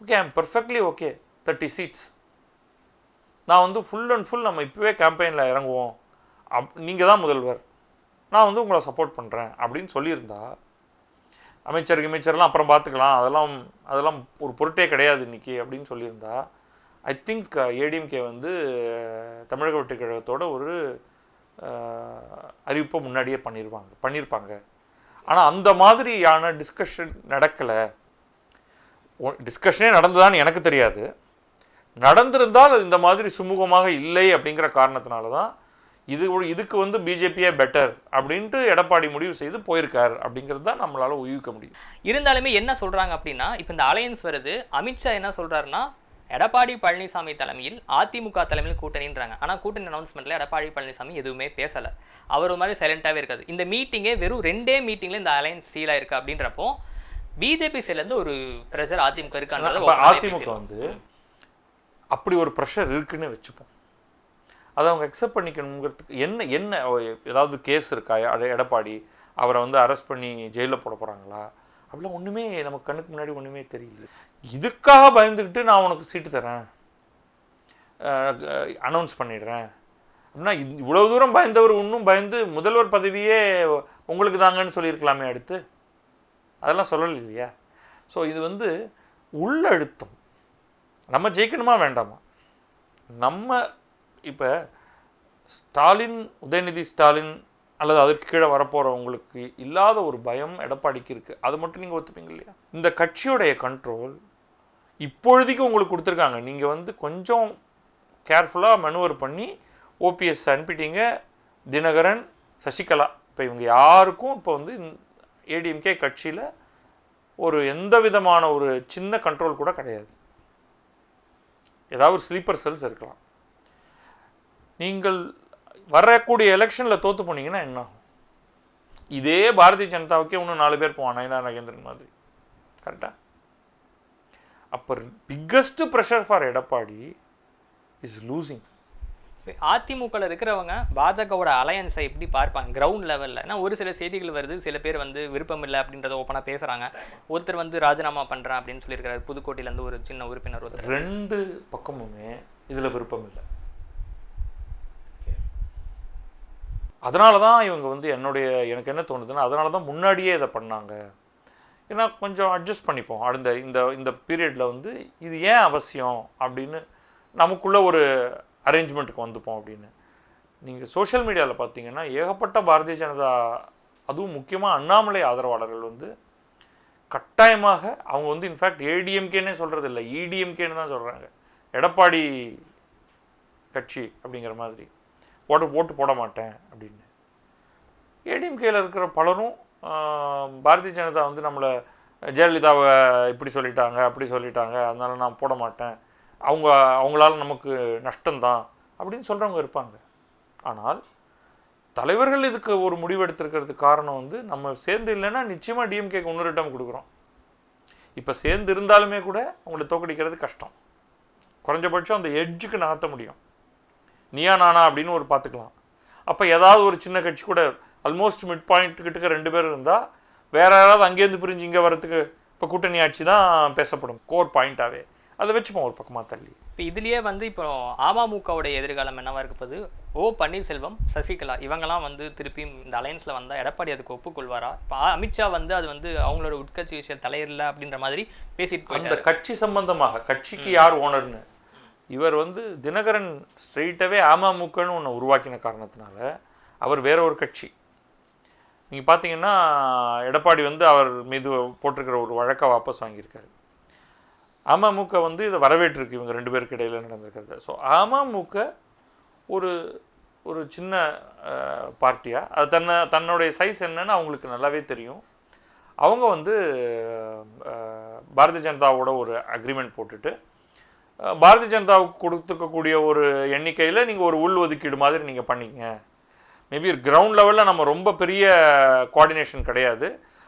okay I'm perfectly okay 30 seats, நான் வந்து ஃபுல் அண்ட் ஃபுல் நம்ம இப்போவே கேம்பெயினில் இறங்குவோம், நீங்கள் தான் முதல்வர், நான் வந்து உங்களை சப்போர்ட் பண்ணுறேன் அப்படின்னு சொல்லியிருந்தா, அமைச்சர்லாம் அப்புறம் பார்த்துக்கலாம், அதெல்லாம் ஒரு பொருட்டே கிடையாது இன்றைக்கி அப்படின்னு சொல்லியிருந்தா, ஐ திங்க் ஏடிஎம்கே வந்து தமிழக வெற்றிக் கழகத்தோட ஒரு அறிவிப்பை முன்னாடியே பண்ணியிருப்பாங்க. ஆனால் அந்த மாதிரியான டிஸ்கஷன் நடக்கலை. டிஸ்கஷனே நடந்ததான்னு எனக்கு தெரியாது. நடந்திருந்தால் அது இந்த மாதிரி சுமூகமாக இல்லை அப்படிங்கிற காரணத்தினால தான் இதுக்கு வந்து பிஜேபியே பெட்டர் அப்படின்ட்டு எடப்பாடி முடிவு செய்து போயிருக்கார் அப்படிங்கிறது தான் நம்மளால ஊகிக்க முடியும். இருந்தாலுமே என்ன சொல்றாங்க அப்படின்னா, இப்போ இந்த அலையன்ஸ் வருது, அமித்ஷா என்ன சொல்றாருன்னா எடப்பாடி பழனிசாமி தலைமையில் அதிமுக தலைமையில் கூட்டணின்றாங்க. ஆனால் கூட்டணி அனௌன்ஸ்மெண்ட்ல எடப்பாடி பழனிசாமி எதுவுமே பேசலை. அவர் ஒரு மாதிரி சைலண்டாகவே இருக்காது. இந்த மீட்டிங்கே வெறும் 2 மீட்டிங்ல இந்த அலையன்ஸ் சீலா இருக்கு அப்படின்றப்போ பிஜேபி சைட்லேருந்து ஒரு ப்ரெஷர் அதிமுக இருக்கான்றது. அதிமுக வந்து அப்படி ஒரு ப்ரெஷர் இருக்குன்னு வச்சுப்போம், அதை அவங்க அக்செப்ட் பண்ணிக்கணுங்கிறதுக்கு என்ன ஏதாவது கேஸ் இருக்கா? எடப்பாடி அவரை வந்து அரெஸ்ட் பண்ணி ஜெயிலில் போட போகிறாங்களா? அப்படிலாம் ஒன்றுமே நமக்கு கண்ணுக்கு முன்னாடி ஒன்றுமே தெரியல. இதுக்காக பயந்துக்கிட்டு நான் உனக்கு சீட்டு தரேன், அனௌன்ஸ் பண்ணிடுறேன் அப்படின்னா, இவ்வளோ தூரம் பயந்தவர் இன்னும் பயந்து முதல்வர் பதவியே உங்களுக்கு தாங்கன்னு சொல்லியிருக்கலாமே அடுத்து. அதெல்லாம் சொல்லலை இல்லையா? ஸோ இது வந்து உள்ள அழுத்தம். நம்ம ஜெயிக்கணுமா வேண்டாமா? நம்ம இப்போ ஸ்டாலின், உதயநிதி ஸ்டாலின் அல்லது அதற்கு கீழே வரப்போகிறவங்களுக்கு இல்லாத ஒரு பயம் எடப்பாடிக்கு இருக்குது. அது மட்டும் நீங்கள் ஒத்துப்பீங்க இல்லையா? இந்த கட்சியோடைய கண்ட்ரோல் இப்பொழுதைக்கு உங்களுக்கு கொடுத்துருக்காங்க. நீங்கள் வந்து கொஞ்சம் கேர்ஃபுல்லாக மெனுவர் பண்ணி ஓபிஎஸ் அனுப்பிட்டீங்க, தினகரன், சசிகலா, இப்போ இவங்க யாருக்கும் இப்போ வந்து ஏடிஎம்கே கட்சியில் ஒரு எந்த விதமான ஒரு சின்ன கண்ட்ரோல் கூட கிடையாது. ஏதாவது ஒரு ஸ்லீப்பர் செல்ஸ் இருக்கலாம். நீங்கள் வரக்கூடிய எலெக்ஷனில் தோற்று போனீங்கன்னா என்ன ஆகும்? இதே பாரதிய ஜனதாவுக்கே இன்னும் 4 பேர் போவான், நயனா நாகேந்திரன் மாதிரி. கரெக்டாக? அப்போ biggest pressure for Edappadi is losing. அதிமுகவில் இருக்கிறவங்க பாஜகவோட அலையன்ஸை எப்படி பார்ப்பாங்க கிரவுண்ட் லெவலில்? ஏன்னா ஒரு சில செய்திகள் வருது, சில பேர் வந்து விருப்பம் இல்லை அப்படின்றத ஓப்பனாக பேசுகிறாங்க. ஒருத்தர் வந்து ராஜினாமா பண்ணுறேன் அப்படின்னு சொல்லியிருக்காரு, புதுக்கோட்டையிலேருந்து ஒரு சின்ன உறுப்பினர் ஒருத்தர். 2 பக்கமுமே இதில் விருப்பம் இல்லை. அதனால தான் இவங்க வந்து எனக்கு என்ன தோணுதுன்னா, அதனால தான் முன்னாடியே இதை பண்ணாங்க. ஏன்னா கொஞ்சம் அட்ஜஸ்ட் பண்ணிப்போம், அடுத்த இந்த பீரியடில் வந்து இது ஏன் அவசியம் அப்படின்னு நமக்குள்ளே ஒரு அரேஞ்ச்மெண்ட்டுக்கு வந்துப்போம் அப்படின்னு. நீங்கள் சோஷியல் மீடியாவில் பார்த்தீங்கன்னா ஏகப்பட்ட பாரதிய ஜனதா, அதுவும் முக்கியமாக அண்ணாமலை ஆதரவாளர்கள் வந்து கட்டாயமாக அவங்க வந்து இன்ஃபேக்ட் ஏடிஎம்கேன்னே சொல்கிறது இல்லை, இடிஎம்கேன்னு தான் சொல்கிறாங்க. எடப்பாடி கட்சி அப்படிங்கிற மாதிரி ஓட்டு போட மாட்டேன் அப்படின்னு. ஏடிஎம்கேயில் இருக்கிற பலரும் பாரதிய ஜனதா வந்து நம்மளை ஜெயலலிதாவை இப்படி சொல்லிட்டாங்க அப்படி சொல்லிட்டாங்க, அதனால நான் போட மாட்டேன், அவங்களால நமக்கு நஷ்டம்தான் அப்படின்னு சொல்கிறவங்க இருப்பாங்க. ஆனால் தலைவர்கள் இதுக்கு ஒரு முடிவு எடுத்திருக்கிறதுக்கு காரணம் வந்து நம்ம சேர்ந்து இல்லைன்னா நிச்சயமாக டிஎம்கேக்கு இன்னொரு டம் கொடுக்குறோம். இப்போ சேர்ந்து இருந்தாலுமே கூட அவங்களை தோக்கடிக்கிறது கஷ்டம். குறைஞ்சபட்சம் அந்த எட்ஜுக்கு நகர்த்த முடியும். நீயா நானா அப்படின்னு ஒரு பார்த்துக்கலாம். அப்போ ஏதாவது ஒரு சின்ன கட்சி கூட ஆல்மோஸ்ட் மிட் பாயிண்ட் கிட்டக்க 2 பேர் இருந்தால் வேற யாராவது அங்கேருந்து பிரிஞ்சு இங்கே வரத்துக்கு இப்போ கூட்டணி ஆட்சி தான் பேசப்படும் கோர் பாயிண்ட்டாகவே. அதை வச்சுப்போம் ஒரு பக்கமாக தள்ளி. இப்போ இதுலேயே வந்து இப்போ அமமுகவுடைய எதிர்காலம் என்னவா இருப்பது? ஓ பன்னீர்செல்வம், சசிகலா இவங்கெல்லாம் வந்து திருப்பி இந்த அலையன்ஸில் வந்தால் எடப்பாடி அதுக்கு ஒப்புக்கொள்வாரா? இப்போ அமித்ஷா வந்து அது வந்து அவங்களோட உட்கட்சி விஷயம் தலையிடல அப்படின்ற மாதிரி பேசிட்டு அந்த கட்சி சம்பந்தமாக கட்சிக்கு யார் ஓனர்னு இவர் வந்து தினகரன் ஸ்ட்ரெயிட்டாகவே அமமுகன்னு ஒன்று உருவாக்கின காரணத்தினால அவர் வேற ஒரு கட்சி. நீங்கள் பார்த்தீங்கன்னா எடப்பாடி வந்து அவர் மீது போட்டிருக்கிற ஒரு வழக்கை வாபஸ் வாங்கியிருக்காரு. அமமுக வந்து இதை வரவேற்றிருக்கு இவங்க 2 பேருக்கு இடையில் நடந்திருக்கிறது. ஸோ அமமுக ஒரு ஒரு சின்ன பார்ட்டியாக அது தன்னுடைய சைஸ் என்னன்னு அவங்களுக்கு நல்லாவே தெரியும். அவங்க வந்து பாரதிய ஜனதாவோட ஒரு அக்ரிமெண்ட் போட்டுட்டு பாரதிய ஜனதாவுக்கு கொடுத்துருக்கக்கூடிய ஒரு எண்ணிக்கையில் நீங்கள் ஒரு உள் ஒதுக்கீடு மாதிரி நீங்கள் பண்ணிங்க. மேபி கிரவுண்ட் லெவலில் நம்ம ரொம்ப பெரிய கோஆர்டினேஷன் கிடையாது,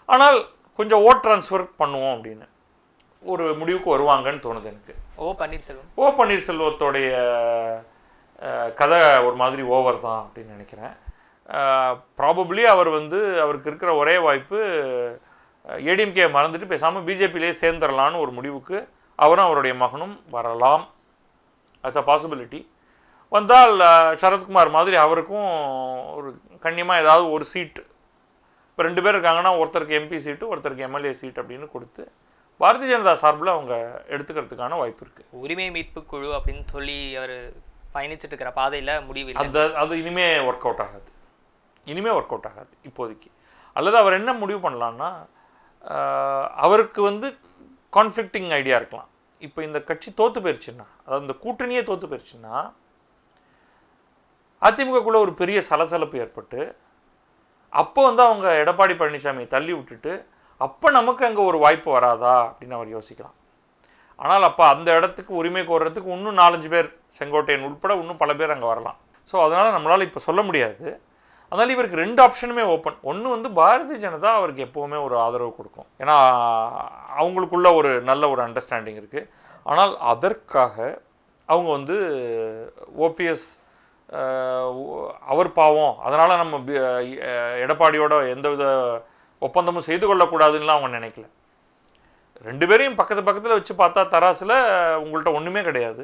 ஆனால் கொஞ்சம் ஓட் ட்ரான்ஸ்ஃபர் பண்ணுவோம் அப்படின்னு ஒரு முடிவுக்கு வருவாங்கன்னு தோணுது எனக்கு. ஓ பன்னீர்செல்வத்தோடைய கதை ஒரு மாதிரி ஓவர் தான் அப்படின்னு நினைக்கிறேன். ப்ராபப்ளி அவர் வந்து அவருக்கு இருக்கிற ஒரே வாய்ப்பு ஏடிஎம்கே மறந்துட்டு பேசாமல் பிஜேபியிலே சேர்ந்துடலான்னு ஒரு முடிவுக்கு அவரும் அவருடைய மகனும் வரலாம். Ads a possibility. வந்தால் சரத்குமார் மாதிரி அவருக்கும் ஒரு கண்ணியமாக ஏதாவது ஒரு சீட்டு, இப்போ 2 பேர் இருக்காங்கன்னா ஒருத்தருக்கு எம்பி சீட்டு ஒருத்தருக்கு எம்எல்ஏ சீட் அப்படின்னு கொடுத்து பாரதிய ஜனதா சார்பில் அவங்க எடுத்துக்கிறதுக்கான வாய்ப்பு இருக்குது. உரிமை மீட்பு குழு அப்படின்னு சொல்லி அவர் பயணிச்சுட்டு இருக்கிற பாதையில் முடிவு அது இனிமே ஒர்க் அவுட் ஆகாது இப்போதைக்கு. அல்லது அவர் என்ன முடிவு பண்ணலான்னா, அவருக்கு வந்து கான்ஃப்ளிக்டிங் ஐடியா இருக்கலாம். இப்போ இந்த கட்சி தோற்று போயிடுச்சுன்னா, அதாவது இந்த கூட்டணியே தோற்று போயிடுச்சுன்னா அதிமுகக்குள்ளே ஒரு பெரிய சலசலப்பு ஏற்பட்டு அப்போ வந்து அவங்க எடப்பாடி பழனிசாமியை தள்ளி விட்டுட்டு அப்போ நமக்கு அங்கே ஒரு வாய்ப்பு வராதா அப்படின்னு அவர் யோசிக்கலாம். ஆனால் அப்போ அந்த இடத்துக்கு உரிமை கோர்றதுக்கு இன்னும் 4-5 பேர், செங்கோட்டையன் உட்பட இன்னும் பல பேர் அங்கே வரலாம். ஸோ அதனால் நம்மளால் இப்போ சொல்ல முடியாது. அதனால் இவருக்கு 2 ஆப்ஷனுமே ஓப்பன். ஒன்று வந்து பாரதிய ஜனதா அவருக்கு எப்போவுமே ஒரு ஆதரவு கொடுக்கும், ஏன்னா அவங்களுக்குள்ள ஒரு நல்ல ஒரு அண்டர்ஸ்டாண்டிங் இருக்குது. ஆனால் அதற்காக அவங்க வந்து ஓபிஎஸ் அவர் பாவம், அதனால் நம்ம எடப்பாடியோட எந்தவித ஒப்பந்தமும் செய்து கொள்ளக்கூடாதுன்னெலாம் அவங்க நினைக்கல. 2 பேரையும் பக்கத்தில் வச்சு பார்த்தா தராசில் உங்கள்கிட்ட ஒன்றுமே கிடையாது,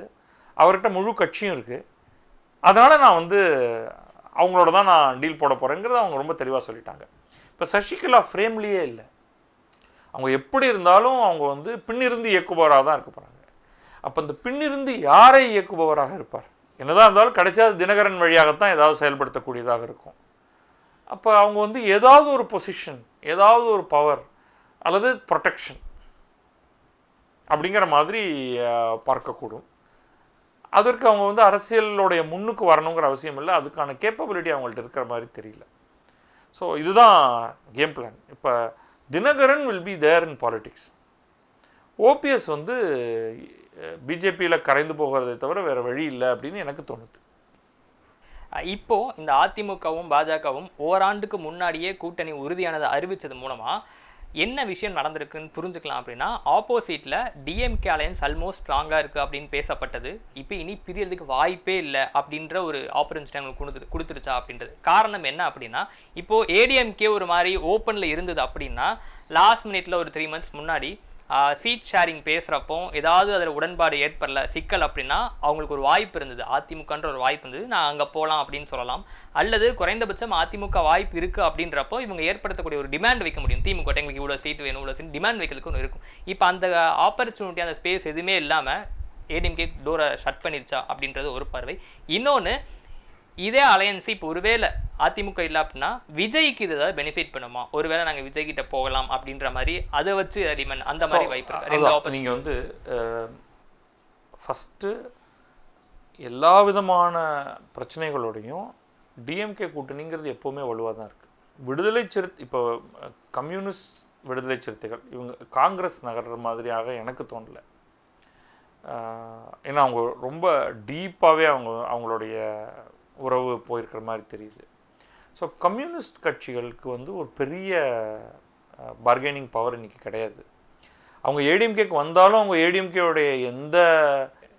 அவர்கிட்ட முழு கட்சியும் இருக்குது. அதனால் நான் வந்து அவங்களோட தான் நான் டீல் போட போகிறேங்கிறத அவங்க ரொம்ப தெளிவாக சொல்லிட்டாங்க. இப்போ சசிகலா ஃப்ரேம்லேயே இல்லை. அவங்க எப்படி இருந்தாலும் அவங்க வந்து பின்னிருந்து இயக்குபவராக தான் இருக்க போகிறாங்க. அப்போ இந்த பின்னிருந்து யாரை இயக்குபவராக இருப்பார்? என்னதான் இருந்தாலும் கடைசியாக தினகரன் வழியாகத்தான் ஏதாவது செயல்படுத்தக்கூடியதாக இருக்கும். அப்போ அவங்க வந்து ஏதாவது ஒரு பொசிஷன், ஏதாவது ஒரு பவர் அல்லது ப்ரொடெக்ஷன் அப்படிங்கிற மாதிரி பார்க்கக்கூடும். அதற்கு அவங்க வந்து அரசியலோடைய முன்னுக்கு வரணுங்கிற அவசியம் இல்லை, அதுக்கான கேப்பபிலிட்டி அவங்கள்ட்ட இருக்கிற மாதிரி தெரியல. ஸோ இதுதான் கேம் பிளான். இப்போ Dinakaran will be there in politics. OPS வந்து பிஜேபியில் கரைந்து போகிறதை தவிர வேறு வழி இல்லை அப்படின்னு எனக்கு தோணுது. இப்போ இந்த அதிமுகவும் பாஜகவும் ஓராண்டுக்கு முன்னாடியே கூட்டணி உறுதியானதை அறிவித்தது மூலமாக என்ன விஷயம் நடந்திருக்குன்னு புரிஞ்சுக்கலாம். அப்படின்னா ஆப்போசிட்டில் டிஎம்கே அலையன்ஸ் ஆல்மோஸ்ட் ஸ்ட்ராங்காக இருக்குது அப்படின்னு பேசப்பட்டது. இப்போ இனி பிரியறதுக்கு வாய்ப்பே இல்லை அப்படின்ற ஒரு ஆப்பர்ச்சுனிட்டி அவங்களுக்கு கொடுத்துருச்சா அப்படின்றது. காரணம் என்ன அப்படின்னா, இப்போது ஏடிஎம்கே ஒரு மாதிரி ஓப்பனில் இருந்தது அப்படின்னா லாஸ்ட் மினிட்ல ஒரு 3 months முன்னாடி சீட் ஷேரிங் பேசுகிறப்போ ஏதாவது அதில் உடன்பாடு ஏற்படல சிக்கல் அப்படின்னா அவங்களுக்கு ஒரு வாய்ப்பு இருந்தது, அதிமுகன்ற ஒரு வாய்ப்பு இருந்தது, நான் அங்கே போகலாம் அப்படின்னு சொல்லலாம். அல்லது குறைந்தபட்சம் அதிமுக வாய்ப்பு இருக்குது அப்படின்றப்போ இவங்க ஏற்படுத்தக்கூடிய ஒரு டிமாண்ட் வைக்க முடியும். திமுக எங்களுக்கு இவ்வளோ சீட் வேணும், இவ்வளோ சீட் டிமாண்ட் வைக்கிறதுக்கு ஒன்று இருக்கும். இப்போ அந்த ஆப்பர்ச்சுனிட்டி, அந்த ஸ்பேஸ் எதுவுமே இல்லாமல் ஏடிஎம்கே டோரை ஷட் பண்ணிருச்சா அப்படின்றது ஒரு பார்வை. இன்னொன்று, இதே அலையன்ஸ் இப்போ ஒருவேளை அதிமுக இல்லை அப்படின்னா விஜய்க்கு இது ஏதாவது பெனிஃபிட் பண்ணுமா? ஒருவேளை நாங்கள் விஜய் கிட்ட போகலாம் அப்படின்ற மாதிரி அதை வச்சு டிமாண்ட் அந்த மாதிரி வாய்ப்பு இருக்கு. நீங்கள் வந்து ஃபஸ்ட்டு எல்லா விதமான பிரச்சனைகளோடையும் டிஎம்கே கூட்டணிங்கிறது எப்போவுமே வலுவாக தான் இருக்குது. விடுதலை இப்போ கம்யூனிஸ்ட் விடுதலை சிறுத்தைகள் இவங்க காங்கிரஸ் நகர்ற மாதிரியாக எனக்கு தோணலை. ஏன்னா அவங்க ரொம்ப டீப்பாகவே அவங்களுடைய உறவு போயிருக்கிற மாதிரி தெரியுது. ஸோ கம்யூனிஸ்ட் கட்சிகளுக்கு வந்து ஒரு பெரிய பார்கெனிங் பவர் இன்றைக்கி கிடையாது. அவங்க ஏடிஎம்கேக்கு வந்தாலும் அவங்க ஏடிஎம்கேவுடைய எந்த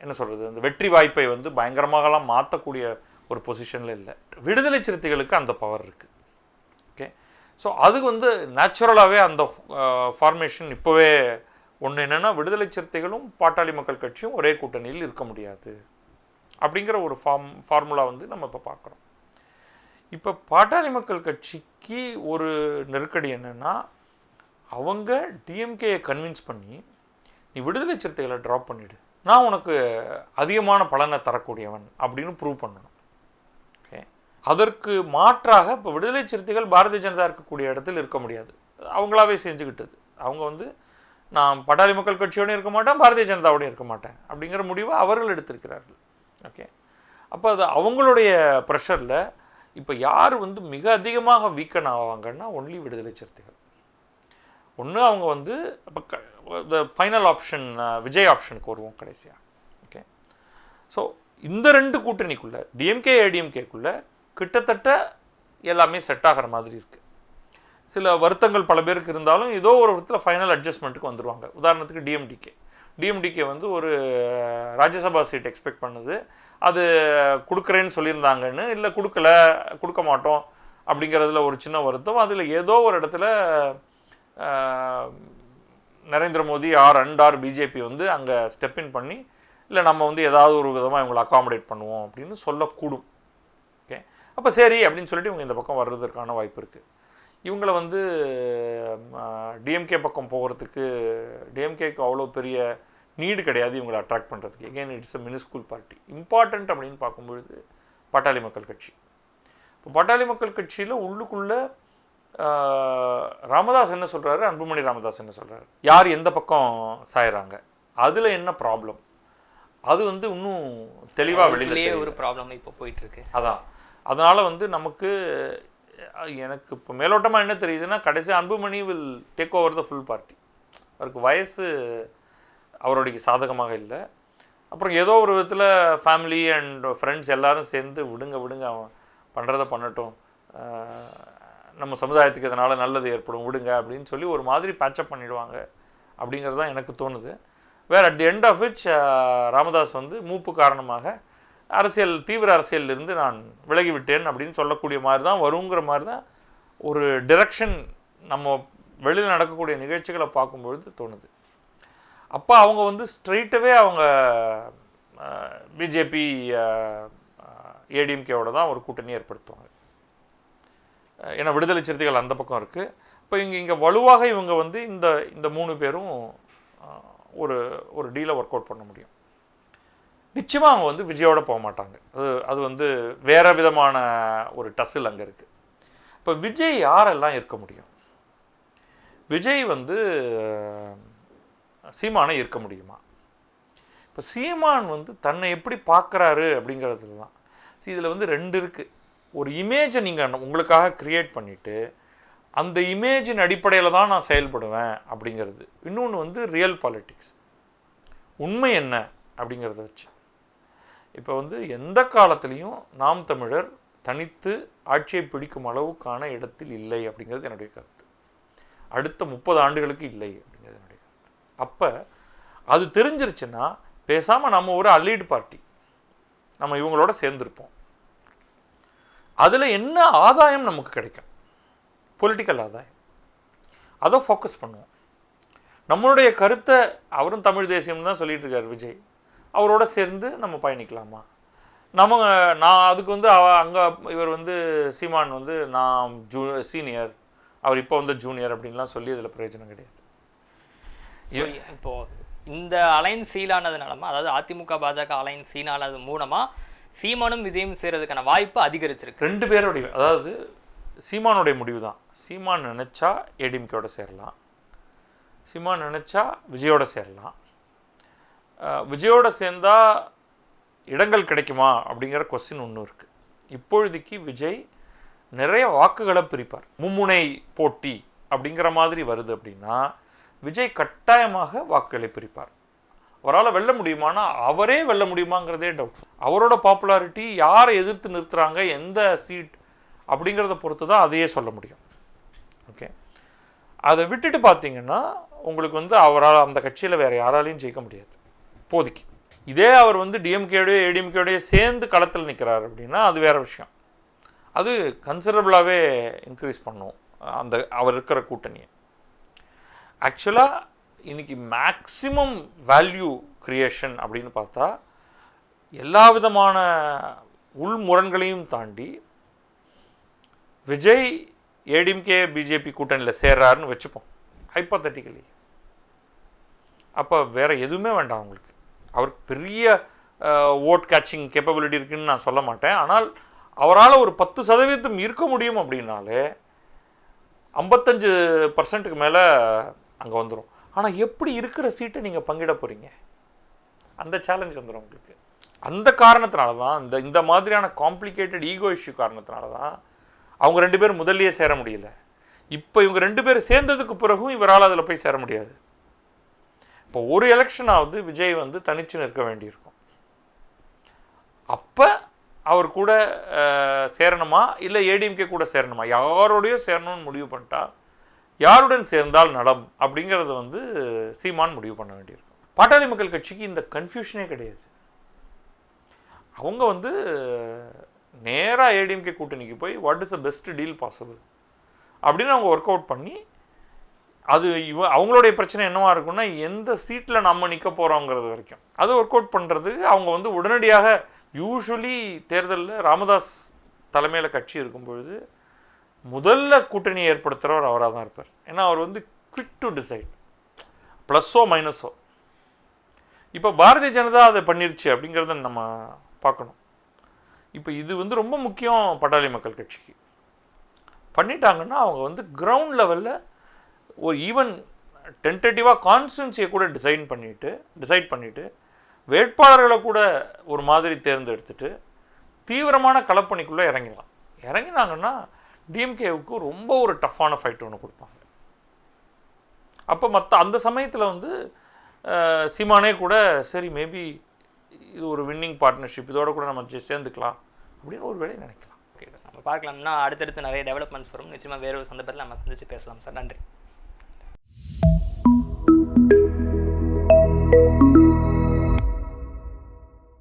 என்ன சொல்கிறது அந்த வெற்றி வாய்ப்பை வந்து பயங்கரமாகலாம் மாற்றக்கூடிய ஒரு பொசிஷனில் இல்லை. விடுதலை சிறுத்தைகளுக்கு அந்த பவர் இருக்குது. ஓகே, ஸோ அது வந்து நேச்சுரலாகவே அந்த ஃபார்மேஷன் இப்போவே ஒன்று என்னென்னா, விடுதலை சிறுத்தைகளும் பாட்டாளி மக்கள் கட்சியும் ஒரே கூட்டணியில் இருக்க முடியாது அப்படிங்கிற ஒரு ஃபார்முலா வந்து நம்ம இப்போ பார்க்குறோம். இப்போ பாட்டாளி மக்கள் கட்சிக்கு ஒரு நெருக்கடி என்னென்னா, அவங்க டிஎம்கேயை கன்வின்ஸ் பண்ணி நீ விடுதலை சிறுத்தைகளை ட்ராப் பண்ணிவிடு, நான் உனக்கு அதிகமான பலனை தரக்கூடியவன் அப்படின்னு ப்ரூவ் பண்ணணும். ஓகே, அதற்கு மாற்றாக இப்போ விடுதலை சிறுத்தைகள் பாரதிய ஜனதா இருக்கக்கூடிய இடத்துல இருக்க முடியாது, அவங்களாவே செஞ்சுக்கிட்டது. அவங்க வந்து நான் பாட்டாளி மக்கள் கட்சியோடையும் இருக்க மாட்டேன், பாரதிய ஜனதாவோடையும் இருக்க மாட்டேன் அப்படிங்கிற முடிவை அவர்கள் எடுத்திருக்கிறார்கள். ஓகே, அப்போ அது அவங்களுடைய ப்ரெஷரில் இப்போ யார் வந்து மிக அதிகமாக வீக்கன் ஆவாங்கன்னா ஒன்லி விடுதலை சிறுத்தைகள். ஒன்று அவங்க வந்து இப்போ இந்த ஃபைனல் ஆப்ஷன் விஜய் ஆப்ஷனுக்கு வருவோம் கடைசியாக. ஓகே, ஸோ இந்த 2 கூட்டணிக்குள்ளே டிஎம்கே ஏடிஎம்கேக்குள்ளே கிட்டத்தட்ட எல்லாமே செட் ஆகிற மாதிரி இருக்குது. சில வருத்தங்கள் பல பேருக்கு இருந்தாலும் ஏதோ ஒரு விதத்தில் ஃபைனல் அட்ஜஸ்ட்மெண்ட்டுக்கு வந்துடுவாங்க. உதாரணத்துக்கு டிஎம்டிகே வந்து ஒரு ராஜ்யசபா சீட் எக்ஸ்பெக்ட் பண்ணுது, அது கொடுக்குறேன்னு சொல்லியிருந்தாங்கன்னு, இல்லை கொடுக்க மாட்டோம் அப்படிங்கிறதுல ஒரு சின்ன வருத்தம். அதில் ஏதோ ஒரு இடத்துல நரேந்திர மோடி ஆர் பிஜேபி வந்து அங்கே ஸ்டெப்இன் பண்ணி இல்லை நம்ம வந்து ஏதாவது ஒரு விதமாக இவங்களை அகாமடேட் பண்ணுவோம் அப்படின்னு சொல்லக்கூடும். ஓகே, அப்போ சரி அப்படின்னு சொல்லிட்டு இவங்க இந்த பக்கம் வர்றதுக்கான வாய்ப்பு இருக்குது. இவங்களை வந்து டிஎம்கே பக்கம் போகிறதுக்கு டிஎம்கேக்கு அவ்வளோ பெரிய நீடு கிடையாது இவங்களை அட்ராக்ட் பண்ணுறதுக்கு. Again it's a minuscule party. Important அப்படின்னு பார்க்கும்பொழுது பாட்டாளி மக்கள் கட்சி. இப்போ பாட்டாளி மக்கள் கட்சியில் உள்ளுக்குள்ளே ராமதாஸ் என்ன சொல்கிறாரு, அன்புமணி ராமதாஸ் என்ன சொல்கிறாரு, யார் எந்த பக்கம் சாயிறாங்க, அதில் என்ன ப்ராப்ளம், அது வந்து இன்னும் தெளிவாக வெளியிலே ஒரு ப்ராப்ளம் இப்போ போயிட்டுருக்கு. அதான் அதனால் வந்து நமக்கு எனக்கு இப்போ மேலோட்டமாக என்ன தெரியுதுன்னா, கடைசி Anbumani will take over the full party. அவருக்கு வயசு அவருடைய சாதகமாக இல்லை. அப்புறம் ஏதோ ஒரு விதத்தில் ஃபேமிலி அண்ட் ஃப்ரெண்ட்ஸ் எல்லோரும் சேர்ந்து விடுங்க அவன் பண்ணுறதை பண்ணட்டும், நம்ம சமுதாயத்துக்கு இதனால் நல்லது ஏற்படும் விடுங்க அப்படின்னு சொல்லி ஒரு மாதிரி பேட்சப் பண்ணிடுவாங்க அப்படிங்கிறது தான் எனக்கு தோணுது. Where at the end of which Ramadoss வந்து மூப்பு காரணமாக தீவிர அரசியலிருந்து நான் விலகிவிட்டேன் அப்படின்னு சொல்லக்கூடிய மாதிரி தான் வருங்கிற மாதிரி தான் ஒரு டிரெக்ஷன் நம்ம வெளியில் நடக்கக்கூடிய நிகழ்ச்சிகளை பார்க்கும்பொழுது தோணுது. அப்போ அவங்க வந்து ஸ்ட்ரெயிட்டாகவே அவங்க பிஜேபி ஏடிஎம்கேவோட தான் ஒரு கூட்டணி ஏற்படுத்துவாங்க. ஏன்னா விடுதலை சிறுத்தைகள் அந்த பக்கம் இருக்குது. இப்போ இங்கே வலுவாக இவங்க வந்து இந்த 3 பேரும் ஒரு டீலை ஒர்க் அவுட் பண்ண முடியும். நிச்சயமாக அவங்க வந்து விஜயோட போக மாட்டாங்க. அது வந்து வேறு விதமான ஒரு டசில் அங்கே இருக்குது. இப்போ விஜய் யாரெல்லாம் இருக்க முடியும்? விஜய் வந்து சீமானை இருக்க முடியுமா? இப்போ சீமான் வந்து தன்னை எப்படி பார்க்குறாரு அப்படிங்கிறதுல தான். இதில் வந்து 2 இருக்குது. ஒரு இமேஜை நீங்கள் உங்களுக்காக க்ரியேட் பண்ணிவிட்டு அந்த இமேஜின் அடிப்படையில் தான் நான் செயல்படுவேன் அப்படிங்கிறது. இன்னொன்று வந்து ரியல் பாலிட்டிக்ஸ், உண்மை என்ன அப்படிங்கிறத வச்சு. இப்போ வந்து எந்த காலத்துலேயும் நாம் தமிழர் தனித்து ஆட்சியை பிடிக்கும் அளவுக்கான இடத்தில் இல்லை அப்படிங்கிறது என்னுடைய கருத்து. அடுத்த 30 ஆண்டுகளுக்கு இல்லை அப்படிங்கிறது என்னுடைய கருத்து. அப்போ அது தெரிஞ்சிருச்சுன்னா பேசாமல் நம்ம ஒரு அல்லீடு பார்ட்டி, நம்ம இவங்களோட சேர்ந்துருப்போம். அதில் என்ன ஆதாயம் நமக்கு கிடைக்கும்? பொலிட்டிக்கல் ஆதாயம். அதை ஃபோக்கஸ் பண்ணுவோம். நம்மளுடைய கருத்தை அவரும் தமிழ் தேசியம் தான் சொல்லிட்டு இருக்கார் விஜய், அவரோட சேர்ந்து நம்ம பயணிக்கலாமா? நான் அதுக்கு வந்து அங்கே இவர் வந்து சீமான் வந்து நான் சீனியர், அவர் இப்போ வந்து ஜூனியர் அப்படின்லாம் சொல்லி அதில் பிரயோஜனம் கிடையாது. இப்போ இந்த அலைன்ஸ் சீலானதுனாலமா, அதாவது அதிமுக பாஜக அலைன்ஸ் சீனானது மூலமா சீமானும் விஜயும் சேர்றதுக்கான வாய்ப்பு அதிகரிச்சிருக்கு. 2 பேருடைய, அதாவது சீமானுடைய முடிவு தான். சீமான் நினச்சா ஏடிஎம்கேயோட சேரலாம், சீமான் நினச்சா விஜயோட சேரலாம். விஜயோட சேர்ந்தா இடங்கள் கிடைக்குமா அப்படிங்கிற கொஸ்டின் ஒன்று இருக்குது. இப்பொழுதைக்கு விஜய் நிறைய வாக்குகளை பிரிப்பார். மும்முனை போட்டி அப்படிங்கிற மாதிரி வருது அப்படின்னா விஜய் கட்டாயமாக வாக்குகளை பிரிப்பார். அவரால் வெல்ல முடியுமானா அவரே வெல்ல முடியுமாங்கிறதே டவுட். அவரோட பாப்புலாரிட்டி யாரை எதிர்த்து நிறுத்துகிறாங்க, எந்த சீட் அப்படிங்கிறத பொறுத்து தான் அதையே சொல்ல முடியும். ஓகே, அதை விட்டுட்டு பார்த்தீங்கன்னா உங்களுக்கு வந்து அவரால் அந்த கட்சியில் வேறு யாராலையும் ஜெயிக்க முடியாது இப்போதைக்கு. இதே அவர் வந்து டிஎம்கேயோடய ஏடிஎம்கேயோடய சேர்ந்து களத்தில் நிற்கிறார் அப்படின்னா அது வேறு விஷயம். அது கன்சிடரபிளாகவே இன்க்ரீஸ் பண்ணும் அந்த அவர் இருக்கிற கூட்டணியை. ஆக்சுவலாக இன்றைக்கி மேக்ஸிமம் வேல்யூ க்ரியேஷன் அப்படின்னு பார்த்தா எல்லா விதமான உள்முரண்களையும் தாண்டி விஜய் ஏடிஎம்கே பிஜேபி கூட்டணியில் சேர்றாருன்னு வச்சுப்போம் ஹைப்போதெட்டிக்கலி. அப்போ வேறு எதுவுமே வேண்டாம் அவங்களுக்கு. அவருக்கு பெரிய ஓட் கேட்சிங் கேப்பபிலிட்டி இருக்குதுன்னு நான் சொல்ல மாட்டேன். ஆனால் அவரால் ஒரு 10% இருக்க முடியும் அப்படின்னாலே 55% மேலே அங்கே வந்துடும். ஆனால் எப்படி இருக்கிற சீட்டை நீங்கள் பங்கிட போகிறீங்க, அந்த சேலஞ்ச் வந்துடும் உங்களுக்கு. அந்த காரணத்தினால தான் இந்த மாதிரியான காம்ப்ளிகேட்டட் ஈகோ இஷ்யூ காரணத்தினால தான் அவங்க 2 பேரும் முதல்லையே சேர முடியல. இப்போ இவங்க 2 பேரும் சேர்ந்ததுக்கு பிறகும் இவரால் அதில் போய் சேர முடியாது. இப்போ ஒரு எலெக்ஷனாவது விஜய் வந்து தனிச்சு நிற்க வேண்டியிருக்கும். அப்போ அவர் கூட சேரணுமா இல்லை ஏடிஎம்கே கூட சேரணுமா, யாரோடையோ சேரணும்னு முடிவு பண்ணிட்டா யாருடன் சேர்ந்தால் நலம் அப்படிங்கிறத வந்து சீமான் முடிவு பண்ண வேண்டியிருக்கும். பாட்டாளி மக்கள் கட்சிக்கு இந்த கன்ஃபியூஷனே கிடையாது. அவங்க வந்து நேராக ஏடிஎம்கே கூட்டணிக்கு போய் what is the best deal possible அப்படின்னு அவங்க ஒர்க் அவுட் பண்ணி, அது அவங்களுடைய பிரச்சனை என்னவா இருக்குன்னா எந்த சீட்டில் நம்ம நிற்க போகிறோங்கிறது வரைக்கும் அதை ஒர்க் அவுட் பண்ணுறதுக்கு அவங்க வந்து உடனடியாக யூஸ்வலி தேர்தலில் ராமதாஸ் தலைமையில் கட்சி இருக்கும்பொழுது முதல்ல கூட்டணி ஏற்படுத்துகிறவர் அவராக தான் இருப்பார். ஏன்னா அவர் வந்து குவிக் டு டிசைட், ப்ளஸ்ஸோ மைனஸோ. இப்போ பாரதிய ஜனதா அதை பண்ணிருச்சு அப்படிங்கிறத நம்ம பார்க்கணும். இப்போ இது வந்து ரொம்ப முக்கியம் பாட்டாளி மக்கள் கட்சிக்கு. பண்ணிட்டாங்கன்னா அவங்க வந்து கிரவுண்ட் லெவலில் ஒரு ஈவன் டென்டேட்டிவாக கான்ஸ்டன்சியை கூட டிசைட் பண்ணிவிட்டு வேட்பாளர்களை கூட ஒரு மாதிரி தேர்ந்தெடுத்துட்டு தீவிரமான களப்பணிக்குள்ளே இறங்கினாங்கன்னா டிஎம்கேவுக்கு ரொம்ப ஒரு டஃப்பான ஃபைட் ஒன்று கொடுப்பாங்க. அப்போ அந்த சமயத்தில் வந்து சீமானே கூட சரி மேபி இது ஒரு வின்னிங் பார்ட்னர்ஷிப், இதோட கூட நம்ம சேர்ந்துக்கலாம் அப்படின்னு ஒரு வேலையை நினைக்கலாம். ஓகே, நம்ம பார்க்கலாம்னா அடுத்தடுத்து நிறைய டெவலப்மெண்ட்ஸ் வரும். நிச்சயமாக வேறு ஒரு சந்தர்ப்பத்தில் நம்ம சந்தித்து பேசலாம் சார். நன்றி.